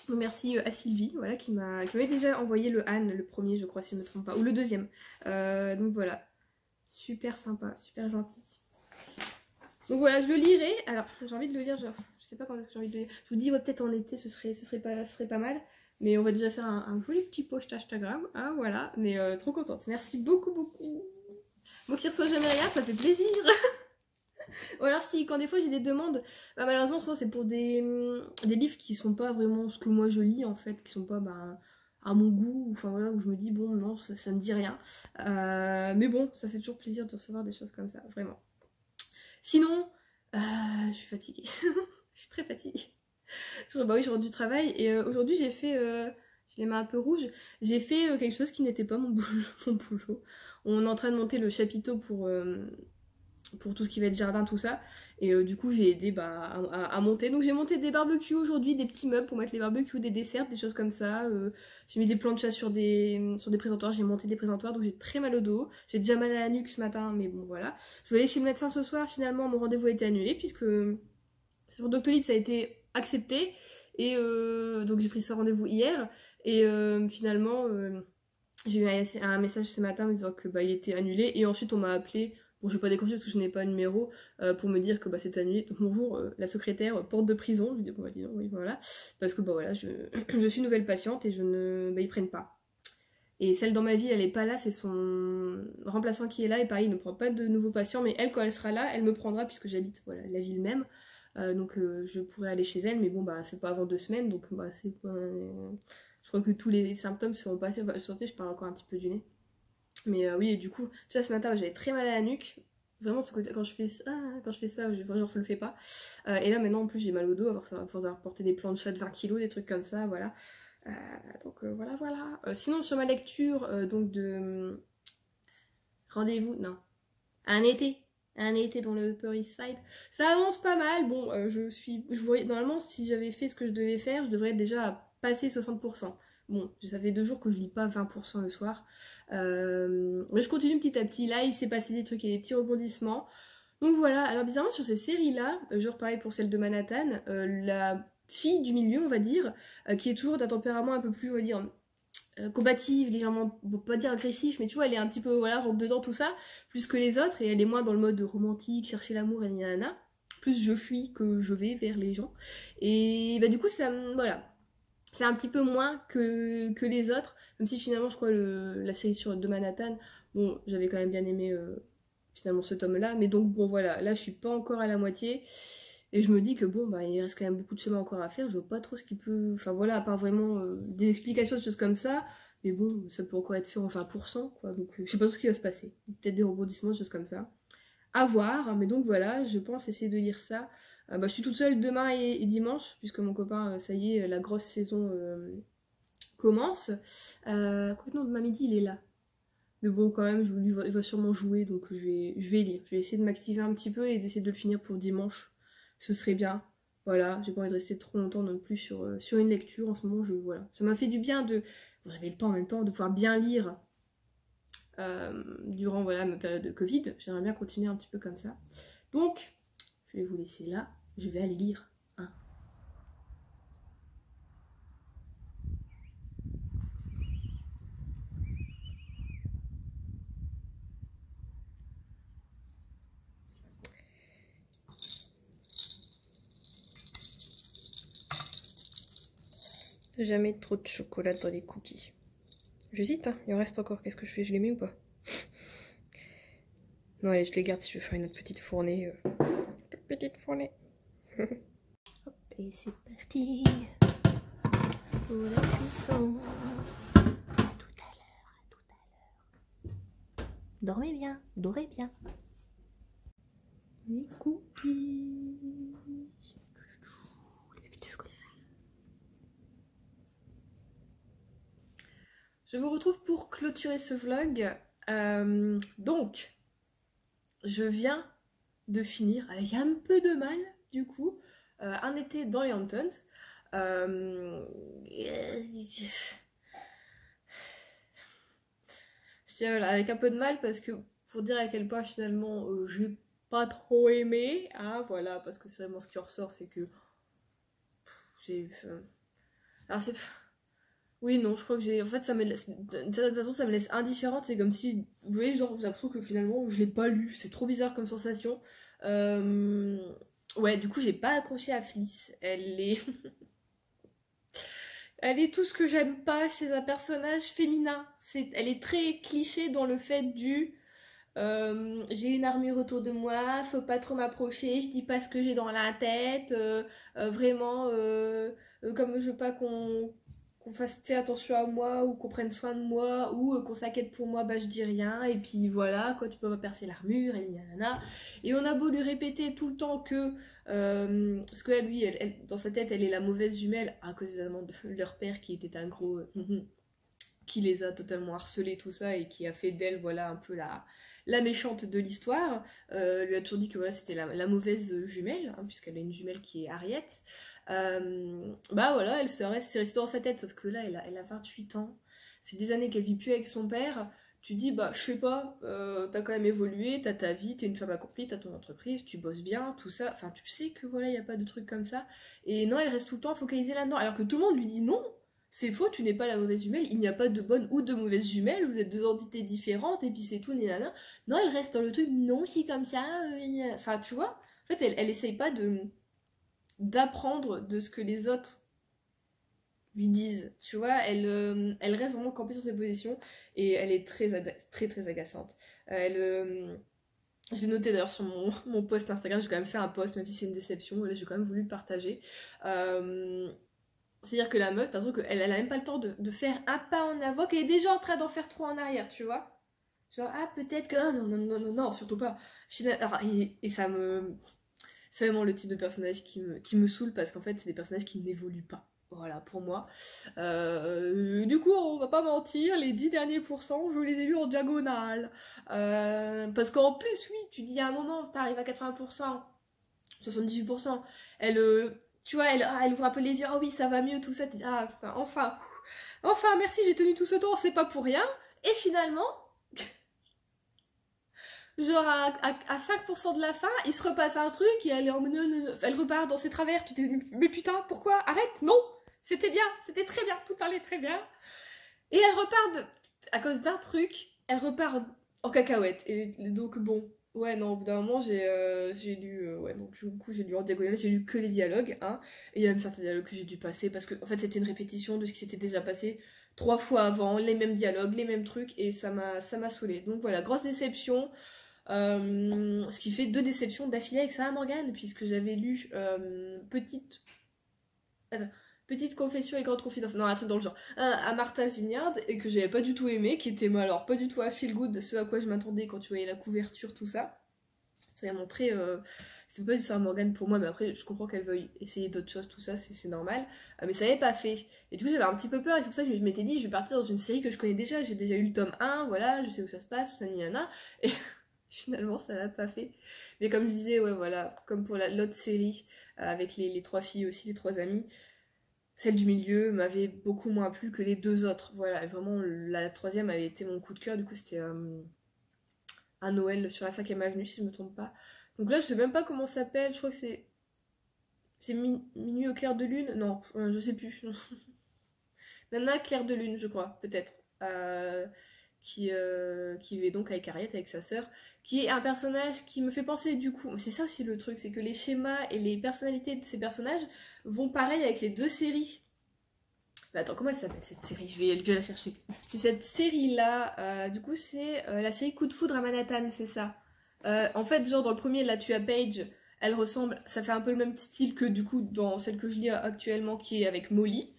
Donc merci à Sylvie, voilà, qui m'avait déjà envoyé le Anne, le premier, je crois, si je ne me trompe pas, ou le deuxième. Donc voilà, super sympa, super gentil. Donc voilà, je le lirai. Alors, j'ai envie de le lire, je sais pas quand est-ce que j'ai envie de le lire. Je vous dis, ouais, peut-être en été, ce serait pas mal. Mais on va déjà faire un joli petit post Instagram. Ah voilà, mais trop contente. Merci beaucoup. Moi qui reçois jamais rien, ça fait plaisir. Ou alors si, quand des fois j'ai des demandes, bah, malheureusement souvent c'est pour des livres qui sont pas vraiment ce que moi je lis en fait, qui sont pas à mon goût, enfin voilà, où je me dis bon non, ça me dit rien. Mais bon, ça fait toujours plaisir de recevoir des choses comme ça, vraiment. Sinon, je suis fatiguée. Je suis très fatiguée. Bah oui, je rentre du travail et aujourd'hui j'ai fait les mains un peu rouges. J'ai fait quelque chose qui n'était pas mon boulot. On est en train de monter le chapiteau pour tout ce qui va être jardin, tout ça. Et du coup, j'ai aidé à monter. Donc j'ai monté des barbecues aujourd'hui, des petits meubles pour mettre les barbecues, des desserts, des choses comme ça. J'ai mis des planchas sur des présentoirs, j'ai monté des présentoirs, donc j'ai très mal au dos. J'ai déjà mal à la nuque ce matin, mais bon voilà. Je vais aller chez le médecin ce soir, finalement mon rendez-vous a été annulé puisque sur Doctolib ça a été accepté. Et donc j'ai pris ce rendez-vous hier. Et finalement, j'ai eu un message ce matin me disant que il était annulé. Et ensuite on m'a appelé. Bon, je vais pas décrocher parce que je n'ai pas de numéro pour me dire que c'est annulé. Donc, bonjour, la secrétaire, porte de prison. Je dis, bon, dis donc, oui, voilà. Parce que, voilà, je suis nouvelle patiente et ils prennent pas. Et celle dans ma ville, elle est pas là, c'est son remplaçant qui est là. Et pareil, il ne prend pas de nouveaux patients. Mais elle, quand elle sera là, elle me prendra puisque j'habite la ville même. Donc, je pourrais aller chez elle. Mais bon, c'est pas avant 2 semaines. Donc, c'est pas. Je crois que tous les symptômes seront passés. Enfin, je parle encore un petit peu du nez. Mais oui, et du coup, déjà ce matin, j'avais très mal à la nuque. Vraiment, parce que quand je fais ça, je le fais pas. Et là, maintenant, en plus, j'ai mal au dos, à force d'avoir porté des planchas de 20 kilos, des trucs comme ça, voilà. Donc, voilà. Sinon, sur ma lecture, donc de... Rendez-vous, non. Un été dans le Upper East Side. Ça avance pas mal. Bon, normalement, si j'avais fait ce que je devais faire, je devrais être déjà à passer 60%. Bon, ça fait 2 jours que je lis pas 20% le soir. Mais je continue petit à petit. Là, il s'est passé des trucs et des petits rebondissements. Donc voilà. Alors bizarrement, sur ces séries-là, genre pareil pour celle de Manhattan, la fille du milieu, on va dire, qui est toujours d'un tempérament un peu plus, on va dire, combative, légèrement, bon, pas dire agressif, mais tu vois, elle est un petit peu, voilà, rentre dedans, tout ça, plus que les autres, et elle est moins dans le mode romantique, chercher l'amour, et nanana. Plus je fuis que je vais vers les gens. Et du coup, ça, voilà. C'est un petit peu moins que les autres, même si finalement, je crois, la série de Manhattan, bon, j'avais quand même bien aimé finalement ce tome-là, mais donc, bon, voilà, là, je suis pas encore à la moitié, et je me dis que, bon, il reste quand même beaucoup de chemin encore à faire, je vois pas trop ce qui peut... Enfin, voilà, à part vraiment des explications, des choses comme ça, mais bon, ça peut encore être fait en 20%, quoi, donc je sais pas tout ce qui va se passer. Peut-être des rebondissements, des choses comme ça. À voir, mais donc voilà, je pense essayer de lire ça. Je suis toute seule demain et dimanche, puisque mon copain, ça y est, la grosse saison commence. Quoi, demain midi, il est là. Mais bon, quand même, il va sûrement jouer, donc je vais lire. Je vais essayer de m'activer un petit peu et d'essayer de le finir pour dimanche. Ce serait bien. Voilà, j'ai pas envie de rester trop longtemps non plus sur une lecture. En ce moment, voilà. Ça m'a fait du bien de... Bon, j'avais le temps en même temps de pouvoir bien lire durant ma période de Covid. J'aimerais bien continuer un petit peu comme ça. Donc, je vais vous laisser là. Je vais aller lire. Jamais trop de chocolat dans les cookies. J'hésite, hein. Il en reste encore. Qu'est-ce que je fais? Je les mets ou pas? Non, allez, je les garde si je veux faire une autre petite fournée. Petite fournée. Hop, et c'est parti. Pour la cuisson. À tout à l'heure. Dormez bien, dormez bien. Les cookies. Les pépites de chocolat. Je vous retrouve pour clôturer ce vlog. Donc, je viens de finir avec un peu de mal, du coup, un été dans les Hamptons. Voilà, avec un peu de mal parce que pour dire à quel point finalement j'ai pas trop aimé, hein, voilà, parce que c'est vraiment ce qui ressort, c'est que j'ai... Alors c'est... Oui, non, je crois que j'ai... En fait, ça me laisse... D'une certaine façon, ça me laisse indifférente. C'est comme si... Vous voyez, genre, j'ai l'impression que finalement, je l'ai pas lu. C'est trop bizarre comme sensation. Ouais, du coup, j'ai pas accroché à Fliss. Elle est... Elle est tout ce que j'aime pas chez un personnage féminin. Elle est très cliché dans le fait du... j'ai une armure autour de moi, faut pas trop m'approcher, je dis pas ce que j'ai dans la tête. Vraiment, comme je veux pas qu'on qu'on fasse attention à moi, ou qu'on prenne soin de moi, ou qu'on s'inquiète pour moi, bah je dis rien, et puis voilà, quoi, tu peux pas percer l'armure, et nanana. Et on a beau lui répéter tout le temps que, parce que lui, dans sa tête, elle est la mauvaise jumelle, à cause évidemment de leur père qui était un gros... qui les a totalement harcelés, tout ça, et qui a fait d'elle, voilà, un peu la méchante de l'histoire. Lui a toujours dit que voilà, c'était la mauvaise jumelle, hein, puisqu'elle a une jumelle qui est Harriet. Bah voilà, c'est resté dans sa tête, sauf que là, elle a 28 ans. C'est des années qu'elle vit plus avec son père. Tu dis, bah, je sais pas, t'as quand même évolué, t'as ta vie, t'es une femme accomplie, t'as ton entreprise, tu bosses bien, tout ça. Enfin, tu sais que voilà, y a pas de trucs comme ça. Et non, elle reste tout le temps focalisée là-dedans. Alors que tout le monde lui dit non, c'est faux, tu n'es pas la mauvaise jumelle, il n'y a pas de bonne ou de mauvaise jumelle, vous êtes deux entités différentes, et puis c'est tout, ni nana. Non, elle reste dans le truc, non, c'est comme ça, enfin, tu vois. En fait, elle essaye pas d'apprendre de ce que les autres lui disent, tu vois, elle reste vraiment campée sur ses positions, et elle est très agaçante. Je l'ai noté d'ailleurs sur mon post Instagram, j'ai quand même fait un post, même si c'est une déception, là j'ai quand même voulu le partager. C'est-à-dire que la meuf, t'as l'impression qu'elle a même pas le temps de faire un pas en avant, qu'elle est déjà en train d'en faire trois en arrière, tu vois. Genre, ah, peut-être que... Ah, non, surtout pas. Alors, et ça me... C'est vraiment le type de personnage qui me saoule, parce qu'en fait, c'est des personnages qui n'évoluent pas. Voilà, pour moi. Du coup, on va pas mentir, les 10 derniers pourcents, je les ai lus en diagonale. Parce qu'en plus, oui, tu dis à un moment, t'arrives à 80%, 78%, tu vois, elle ouvre un peu les yeux, ah oui, ça va mieux, tout ça, tu dis, ah, enfin, merci, j'ai tenu tout ce temps, c'est pas pour rien. Et finalement, genre à 5% de la fin, il se repasse un truc et elle est en elle repart dans ses travers, tu te dis, mais putain, pourquoi? Arrête, non, c'était bien, c'était très bien, tout allait très bien. Et elle repart, à cause d'un truc, elle repart en cacahuète. Et donc bon, ouais, non, au bout d'un moment, j'ai lu, ouais, donc du coup, j'ai lu en diagonale, j'ai lu que les dialogues, hein, et il y a même certains dialogues que j'ai dû passer, parce que, en fait, c'était une répétition de ce qui s'était déjà passé 3 fois avant, les mêmes dialogues, les mêmes trucs, et ça m'a saoulée. Donc voilà, grosse déception, ce qui fait 2 déceptions d'affilée avec Sarah Morgan, puisque j'avais lu Petite confession et grande confidence, non, un truc dans le genre, à Martha's Vineyard, et que j'avais pas du tout aimé, qui était, alors, pas du tout à feel good, ce à quoi je m'attendais quand tu voyais la couverture, tout ça. C'est vraiment très... C'était pas du Sarah Morgan pour moi, mais après, je comprends qu'elle veuille essayer d'autres choses, tout ça, c'est normal. Mais ça l'avait pas fait. Et du coup, j'avais un petit peu peur, et c'est pour ça que je m'étais dit, je vais partir dans une série que je connais déjà, j'ai déjà lu le tome 1, voilà, je sais où ça se passe, tout ça, nana. Et finalement, ça l'a pas fait. Mais comme je disais, ouais, voilà, comme pour l'autre série, avec les 3 filles aussi, les 3 amies, celle du milieu m'avait beaucoup moins plu que les 2 autres. Voilà, et vraiment, la 3e avait été mon coup de cœur. Du coup, c'était un Noël sur la 5ème avenue, si je me trompe pas. Donc là, je sais même pas comment ça s'appelle. Je crois que c'est... C'est Minuit au clair de lune? Non, je sais plus. Nana Clair de lune, je crois, peut-être. Qui est donc avec Harriet, avec sa sœur, qui est un personnage qui me fait penser du coup, c'est ça aussi le truc, c'est que les schémas et les personnalités de ces personnages vont pareil avec les 2 séries. Mais attends, comment elle s'appelle cette série? Je vais la chercher. C'est cette série-là, du coup c'est la série Coup de foudre à Manhattan, c'est ça. En fait, genre dans le premier, là tu as Paige, elle ressemble, ça fait un peu le même style que du coup dans celle que je lis actuellement qui est avec Molly.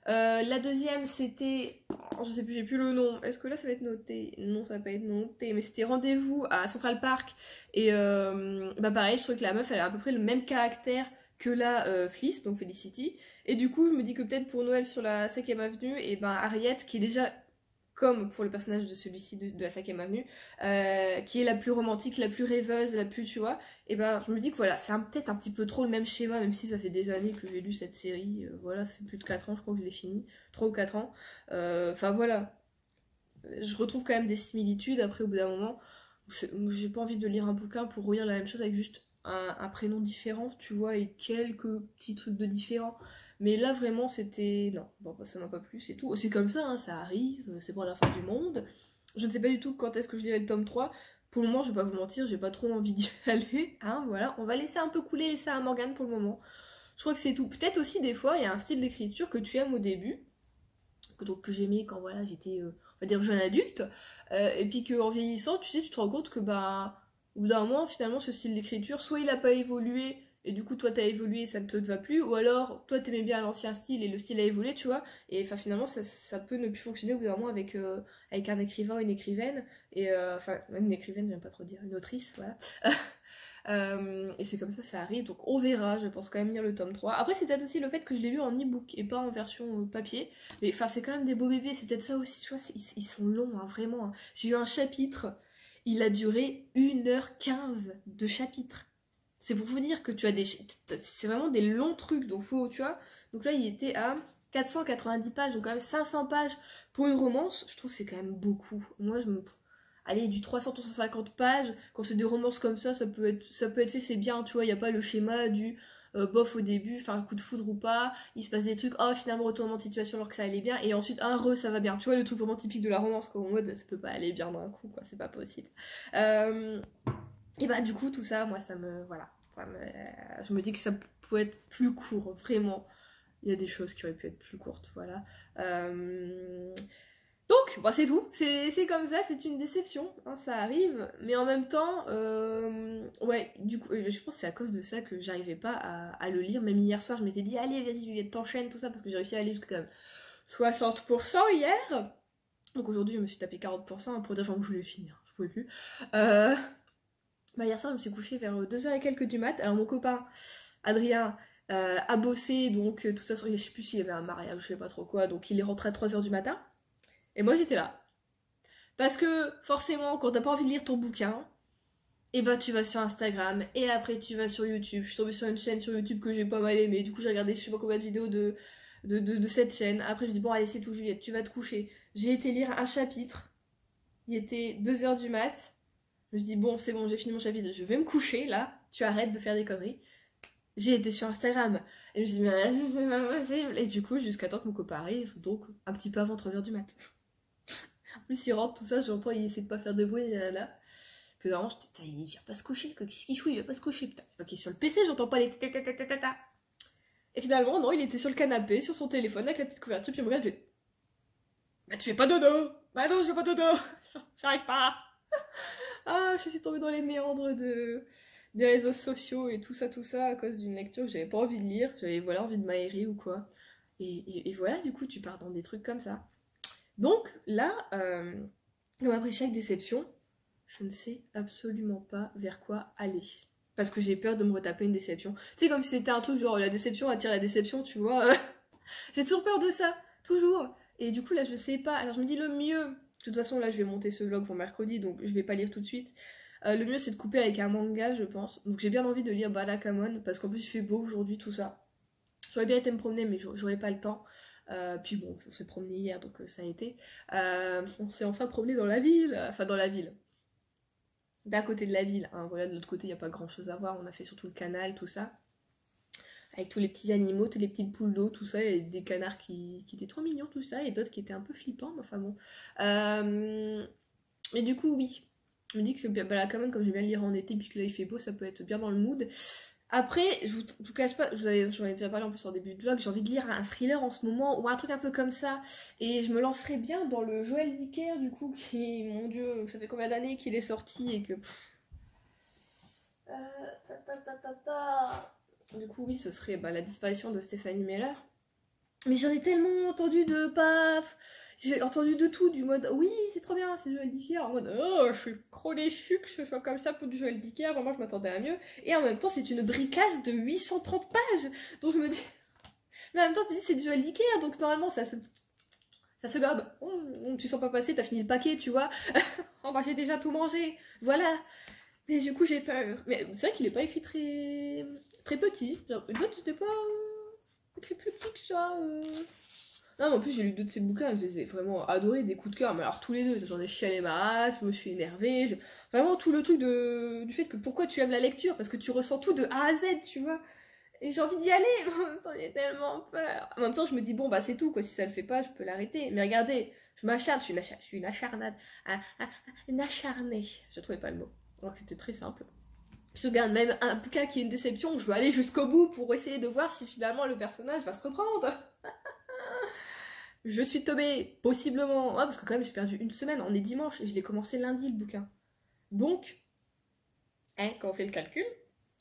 La deuxième c'était, je sais plus, j'ai plus le nom, est-ce que là ça va être noté? Non, ça va pas être noté, mais c'était Rendez-vous à Central Park, et bah pareil, je trouve que la meuf elle a à peu près le même caractère que la Fliss, donc Felicity, et du coup je me dis que peut-être pour Noël sur la 5ème avenue, et ben Harriet, qui est déjà comme pour le personnage de celui-ci de la 5ème avenue, qui est la plus romantique, la plus rêveuse, la plus, tu vois, et ben je me dis que voilà, c'est peut-être un petit peu trop le même schéma, même si ça fait des années que j'ai lu cette série, voilà, ça fait plus de 4 ans, je crois que je l'ai fini, 3 ou 4 ans, enfin voilà, je retrouve quand même des similitudes, après au bout d'un moment, j'ai pas envie de lire un bouquin pour relire la même chose avec juste un prénom différent, tu vois, et quelques petits trucs de différents. Mais là, vraiment, c'était... Non, bon, bah, ça m'a pas plu, c'est tout. C'est comme ça, hein, ça arrive, c'est pas la fin du monde. Je ne sais pas du tout quand est-ce que je lirai le tome 3. Pour le moment, je vais pas vous mentir, j'ai pas trop envie d'y aller. Hein, voilà, on va laisser un peu couler ça à Morgane pour le moment. Je crois que c'est tout. Peut-être aussi, des fois, il y a un style d'écriture que tu aimes au début, que j'aimais quand voilà, j'étais, on va dire, jeune adulte. Et puis qu'en vieillissant, tu sais, tu te rends compte que, bah, au bout d'un moment, finalement, ce style d'écriture, soit il a pas évolué et du coup toi t'as évolué, ça ne te va plus, ou alors toi t'aimais bien l'ancien style et le style a évolué, tu vois, et enfin finalement ça peut ne plus fonctionner au bout d'un moment avec un écrivain ou une écrivaine, et enfin une écrivaine j'aime pas trop dire, une autrice, voilà. Et c'est comme ça arrive, donc on verra, je pense quand même lire le tome 3. Après c'est peut-être aussi le fait que je l'ai lu en e-book et pas en version papier, mais enfin c'est quand même des beaux bébés, c'est peut-être ça aussi, tu vois, ils sont longs, hein, vraiment. Hein. J'ai eu un chapitre, il a duré 1h15 de chapitre. C'est pour vous dire que tu as c'est vraiment des longs trucs, donc faut, tu vois. Donc là il était à 490 pages, donc quand même 500 pages pour une romance, je trouve que c'est quand même beaucoup. Moi je me... Allez, du 300 ou 150 pages, quand c'est des romances comme ça peut être fait, c'est bien, tu vois, il n'y a pas le schéma du bof au début, enfin un coup de foudre ou pas, il se passe des trucs, oh finalement retournement de situation alors que ça allait bien, et ensuite ça va bien, tu vois, le truc vraiment typique de la romance, quoi, en mode ça peut pas aller bien d'un coup, quoi, c'est pas possible. Et bah du coup, tout ça, moi ça me... Voilà, je me dis que ça peut être plus court, vraiment. Il y a des choses qui auraient pu être plus courtes, voilà. Donc, bah c'est tout, c'est comme ça, c'est une déception, hein, ça arrive, mais en même temps, ouais, du coup, je pense que c'est à cause de ça que j'arrivais pas à le lire, même hier soir, je m'étais dit, allez, vas-y Juliette, t'enchaînes, tout ça, parce que j'ai réussi à aller jusqu'à quand même 60% hier, donc aujourd'hui je me suis tapé 40%, pour dire, enfin, que je voulais finir, je pouvais plus. Bah hier soir, je me suis couchée vers 2h et quelques du mat, alors mon copain, Adrien, a bossé, donc de toute façon, je sais plus s'il y avait un mariage, je sais pas trop quoi, donc il est rentré à 3h du matin. Et moi j'étais là. Parce que forcément, quand t'as pas envie de lire ton bouquin, et bah tu vas sur Instagram, et après tu vas sur YouTube. Je suis tombée sur une chaîne sur YouTube que j'ai pas mal aimée, du coup j'ai regardé je sais pas combien de vidéos de cette chaîne. Après je dis bon allez c'est tout Juliette, tu vas te coucher. J'ai été lire un chapitre, il était 2h du mat. Je me dis bon c'est bon j'ai fini mon chapitre, je vais me coucher là, tu arrêtes de faire des conneries. J'ai été sur Instagram, et je me suis dit mais c'est pas possible. Et du coup jusqu'à temps que mon copain arrive, donc un petit peu avant 3h du mat. En plus, il rentre, tout ça, j'entends, il essaie de pas faire de bruit, là. Puis vraiment, je dis, il vient pas se coucher, quoi. Qu'est-ce qu'il fout, il vient pas se coucher, putain. Ok, sur le PC, j'entends pas les ta. Et finalement, non, il était sur le canapé, sur son téléphone, avec la petite couverture, puis il me regarde, il fait, bah tu fais pas dodo. Bah non, je fais pas dodo. J'arrive pas. Ah, je suis tombée dans les méandres des réseaux sociaux et tout ça, à cause d'une lecture que j'avais pas envie de lire. J'avais, voilà, envie de m'aérer ou quoi. Et voilà, du coup, tu pars dans des trucs comme ça. Donc là, comme après chaque déception, je ne sais absolument pas vers quoi aller. Parce que j'ai peur de me retaper une déception. Tu sais, comme si c'était un truc genre la déception attire la déception, tu vois. J'ai toujours peur de ça, toujours. Et du coup là, je sais pas. Alors je me dis le mieux, de toute façon là, je vais monter ce vlog pour mercredi, donc je vais pas lire tout de suite. Le mieux c'est de couper avec un manga, je pense. Donc j'ai bien envie de lire Balakamon, parce qu'en plus il fait beau aujourd'hui, tout ça. J'aurais bien été me promener, mais j'aurais pas le temps. Puis bon, on s'est promené hier, donc ça a été. On s'est enfin promené dans la ville, enfin dans la ville. D'à côté de la ville, hein. Voilà, de l'autre côté, il n'y a pas grand chose à voir. On a fait surtout le canal, tout ça. Avec tous les petits animaux, tous les petites poules d'eau, tout ça, et des canards qui étaient trop mignons, tout ça, et d'autres qui étaient un peu flippants, mais enfin bon. Mais du coup, oui. Je me dis que bah, quand même, comme j'aime bien le lire en été, puisque là il fait beau, ça peut être bien dans le mood. Après, je vous cache pas, j'en ai déjà parlé en plus en début de vlog, j'ai envie de lire un thriller en ce moment, ou un truc un peu comme ça, et je me lancerais bien dans le Joël Dicker, du coup, qui, mon dieu, ça fait combien d'années qu'il est sorti, et que... Du coup, oui, ce serait bah, la disparition de Stéphanie Meller. Mais j'en ai tellement entendu de paf. J'ai entendu de tout, du mode oui, c'est trop bien, c'est Joël Dicker. En mode oh, je suis trop déçue que ce soit comme ça pour du Joël Dicker. Vraiment, je m'attendais à mieux. Et en même temps, c'est une bricasse de 830 pages. Donc je me dis. Mais en même temps, tu dis c'est du Joël Dicker, donc normalement, ça se gobe. Tu sens pas passer, t'as fini le paquet, tu vois. Oh, bah j'ai déjà tout mangé. Voilà. Mais du coup, j'ai peur. Mais c'est vrai qu'il est pas écrit très petit. Genre, c'était pas écrit plus petit que ça. Non, mais en plus, j'ai lu deux de ses bouquins, je les ai vraiment adorés, des coups de cœur, mais alors tous les deux, j'en ai chialé ma race, je me suis énervée, vraiment tout le truc du fait que pourquoi tu aimes la lecture, parce que tu ressens tout de A à Z, tu vois, et j'ai envie d'y aller, mais en même temps, j'ai tellement peur. En même temps, je me dis, bon, bah c'est tout, quoi, si ça le fait pas, je peux l'arrêter, mais regardez, je m'acharne, je suis une acharnade, une acharnée, je trouvais pas le mot, alors que c'était très simple. Je regarde même un bouquin qui est une déception, je veux aller jusqu'au bout pour essayer de voir si finalement le personnage va se reprendre. Je suis tombée, possiblement. Ouais, parce que quand même, j'ai perdu une semaine. On est dimanche et je l'ai commencé lundi le bouquin. Donc, hein, quand on fait le calcul,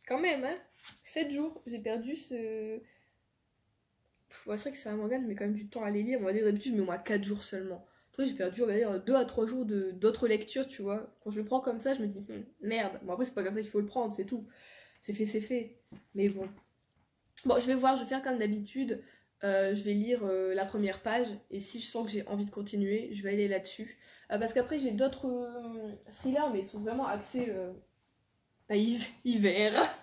Quand même, hein. 7 jours, j'ai perdu ce... Ouais, c'est vrai que c'est un manga, mais quand même du temps à les lire. On va dire d'habitude, je mets au moins 4 jours seulement. Toi, j'ai perdu, on va dire, 2 à 3 jours d'autres lectures, tu vois. Quand je le prends comme ça, je me dis, merde. Bon, après, c'est pas comme ça qu'il faut le prendre, c'est tout. C'est fait, c'est fait. Mais bon. Bon, je vais voir, je vais faire comme d'habitude. Je vais lire la première page. Et si je sens que j'ai envie de continuer, je vais aller là-dessus. Parce qu'après, j'ai d'autres thrillers, mais ils sont vraiment axés hiver.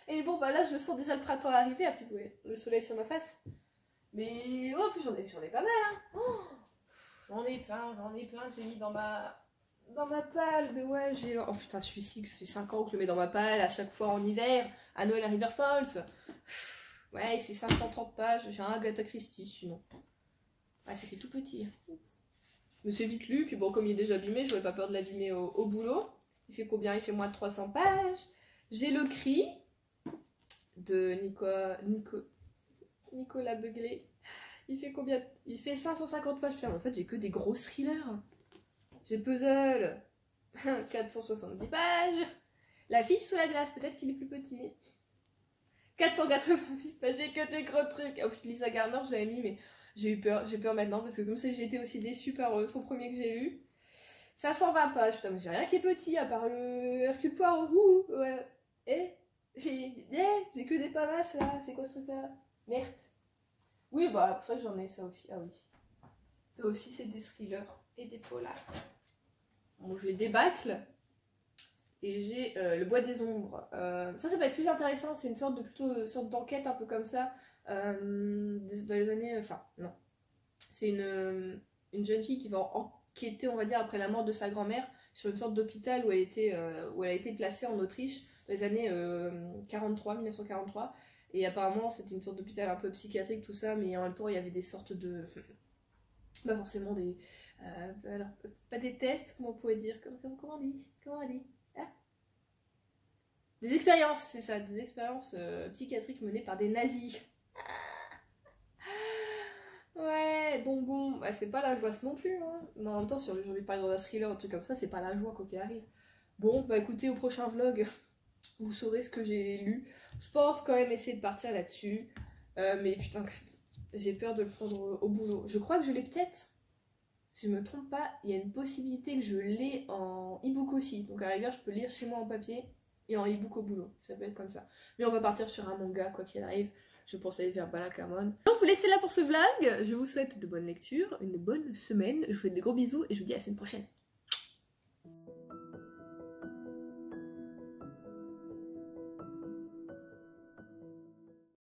Et bon, bah là, je sens déjà le printemps arriver. Un petit peu le soleil sur ma face. Mais oh, en plus, j'en ai pas mal. Hein. Oh, j'en ai plein que j'ai mis dans ma palle. Mais ouais, j'ai. Oh putain, celui-ci, que ça fait 5 ans que je le mets dans ma palle à chaque fois en hiver, à Noël à River Falls. Ouais, il fait 530 pages. J'ai un Agatha Christie sinon. Ouais, ça fait tout petit. Mais c'est vite lu. Puis bon, comme il est déjà abîmé, j'aurais pas peur de l'abîmer au boulot. Il fait combien? Il fait moins de 300 pages. J'ai Le Cri de Nicolas Beuglet. Il fait combien? Il fait 550 pages. Putain, mais en fait, j'ai que des gros thrillers. J'ai Puzzle. 470 pages. La fille sous la glace, peut-être qu'il est plus petit. 488 pages, j'ai que des gros trucs. Oh, Lisa Garner, je l'avais mis, mais j'ai peur maintenant parce que comme ça, j'ai été aussi déçue par son premier que j'ai lu. 520 pages, putain, mais j'ai rien qui est petit à part le Hercule Poirot. Ouais. J'ai que des pavasses là. C'est quoi ce truc là? Merde. Oui, bah pour ça j'en ai ça aussi. Ah oui. Ça aussi, c'est des thrillers et des polars. Bon, j'ai Débâcle. Et j'ai Le Bois des Ombres. Ça va être plus intéressant. C'est une sorte de plutôt sorte d'enquête un peu comme ça. Dans les années. Enfin, non. C'est une jeune fille qui va enquêter, on va dire, après la mort de sa grand-mère sur une sorte d'hôpital où elle a été placée en Autriche dans les années 1943. Et apparemment, c'était une sorte d'hôpital un peu psychiatrique, tout ça, mais en même temps, il y avait des sortes de. Pas forcément des. Alors, pas des tests, comment on pourrait dire. Comment on dit? Comment on dit? Des expériences, c'est ça, des expériences psychiatriques menées par des nazis. Ouais, donc bon, bah, c'est pas la joie non plus. Hein. Mais en même temps, si j'ai envie de parler dans un thriller, un truc comme ça, c'est pas la joie quoi qu'il arrive. Bon, bah écoutez, au prochain vlog, vous saurez ce que j'ai lu. Je pense quand même essayer de partir là-dessus. Mais putain, j'ai peur de le prendre au boulot. Je crois que je l'ai peut-être. Si je me trompe pas, il y a une possibilité que je l'ai en e-book aussi. Donc à la rigueur, je peux lire chez moi en papier et en e-book au boulot. Ça peut être comme ça. Mais on va partir sur un manga, quoi qu'il arrive. Je pense aller vers Balakamon. Donc vous laissez là pour ce vlog. Je vous souhaite de bonnes lectures, une bonne semaine. Je vous fais des gros bisous et je vous dis à la semaine prochaine.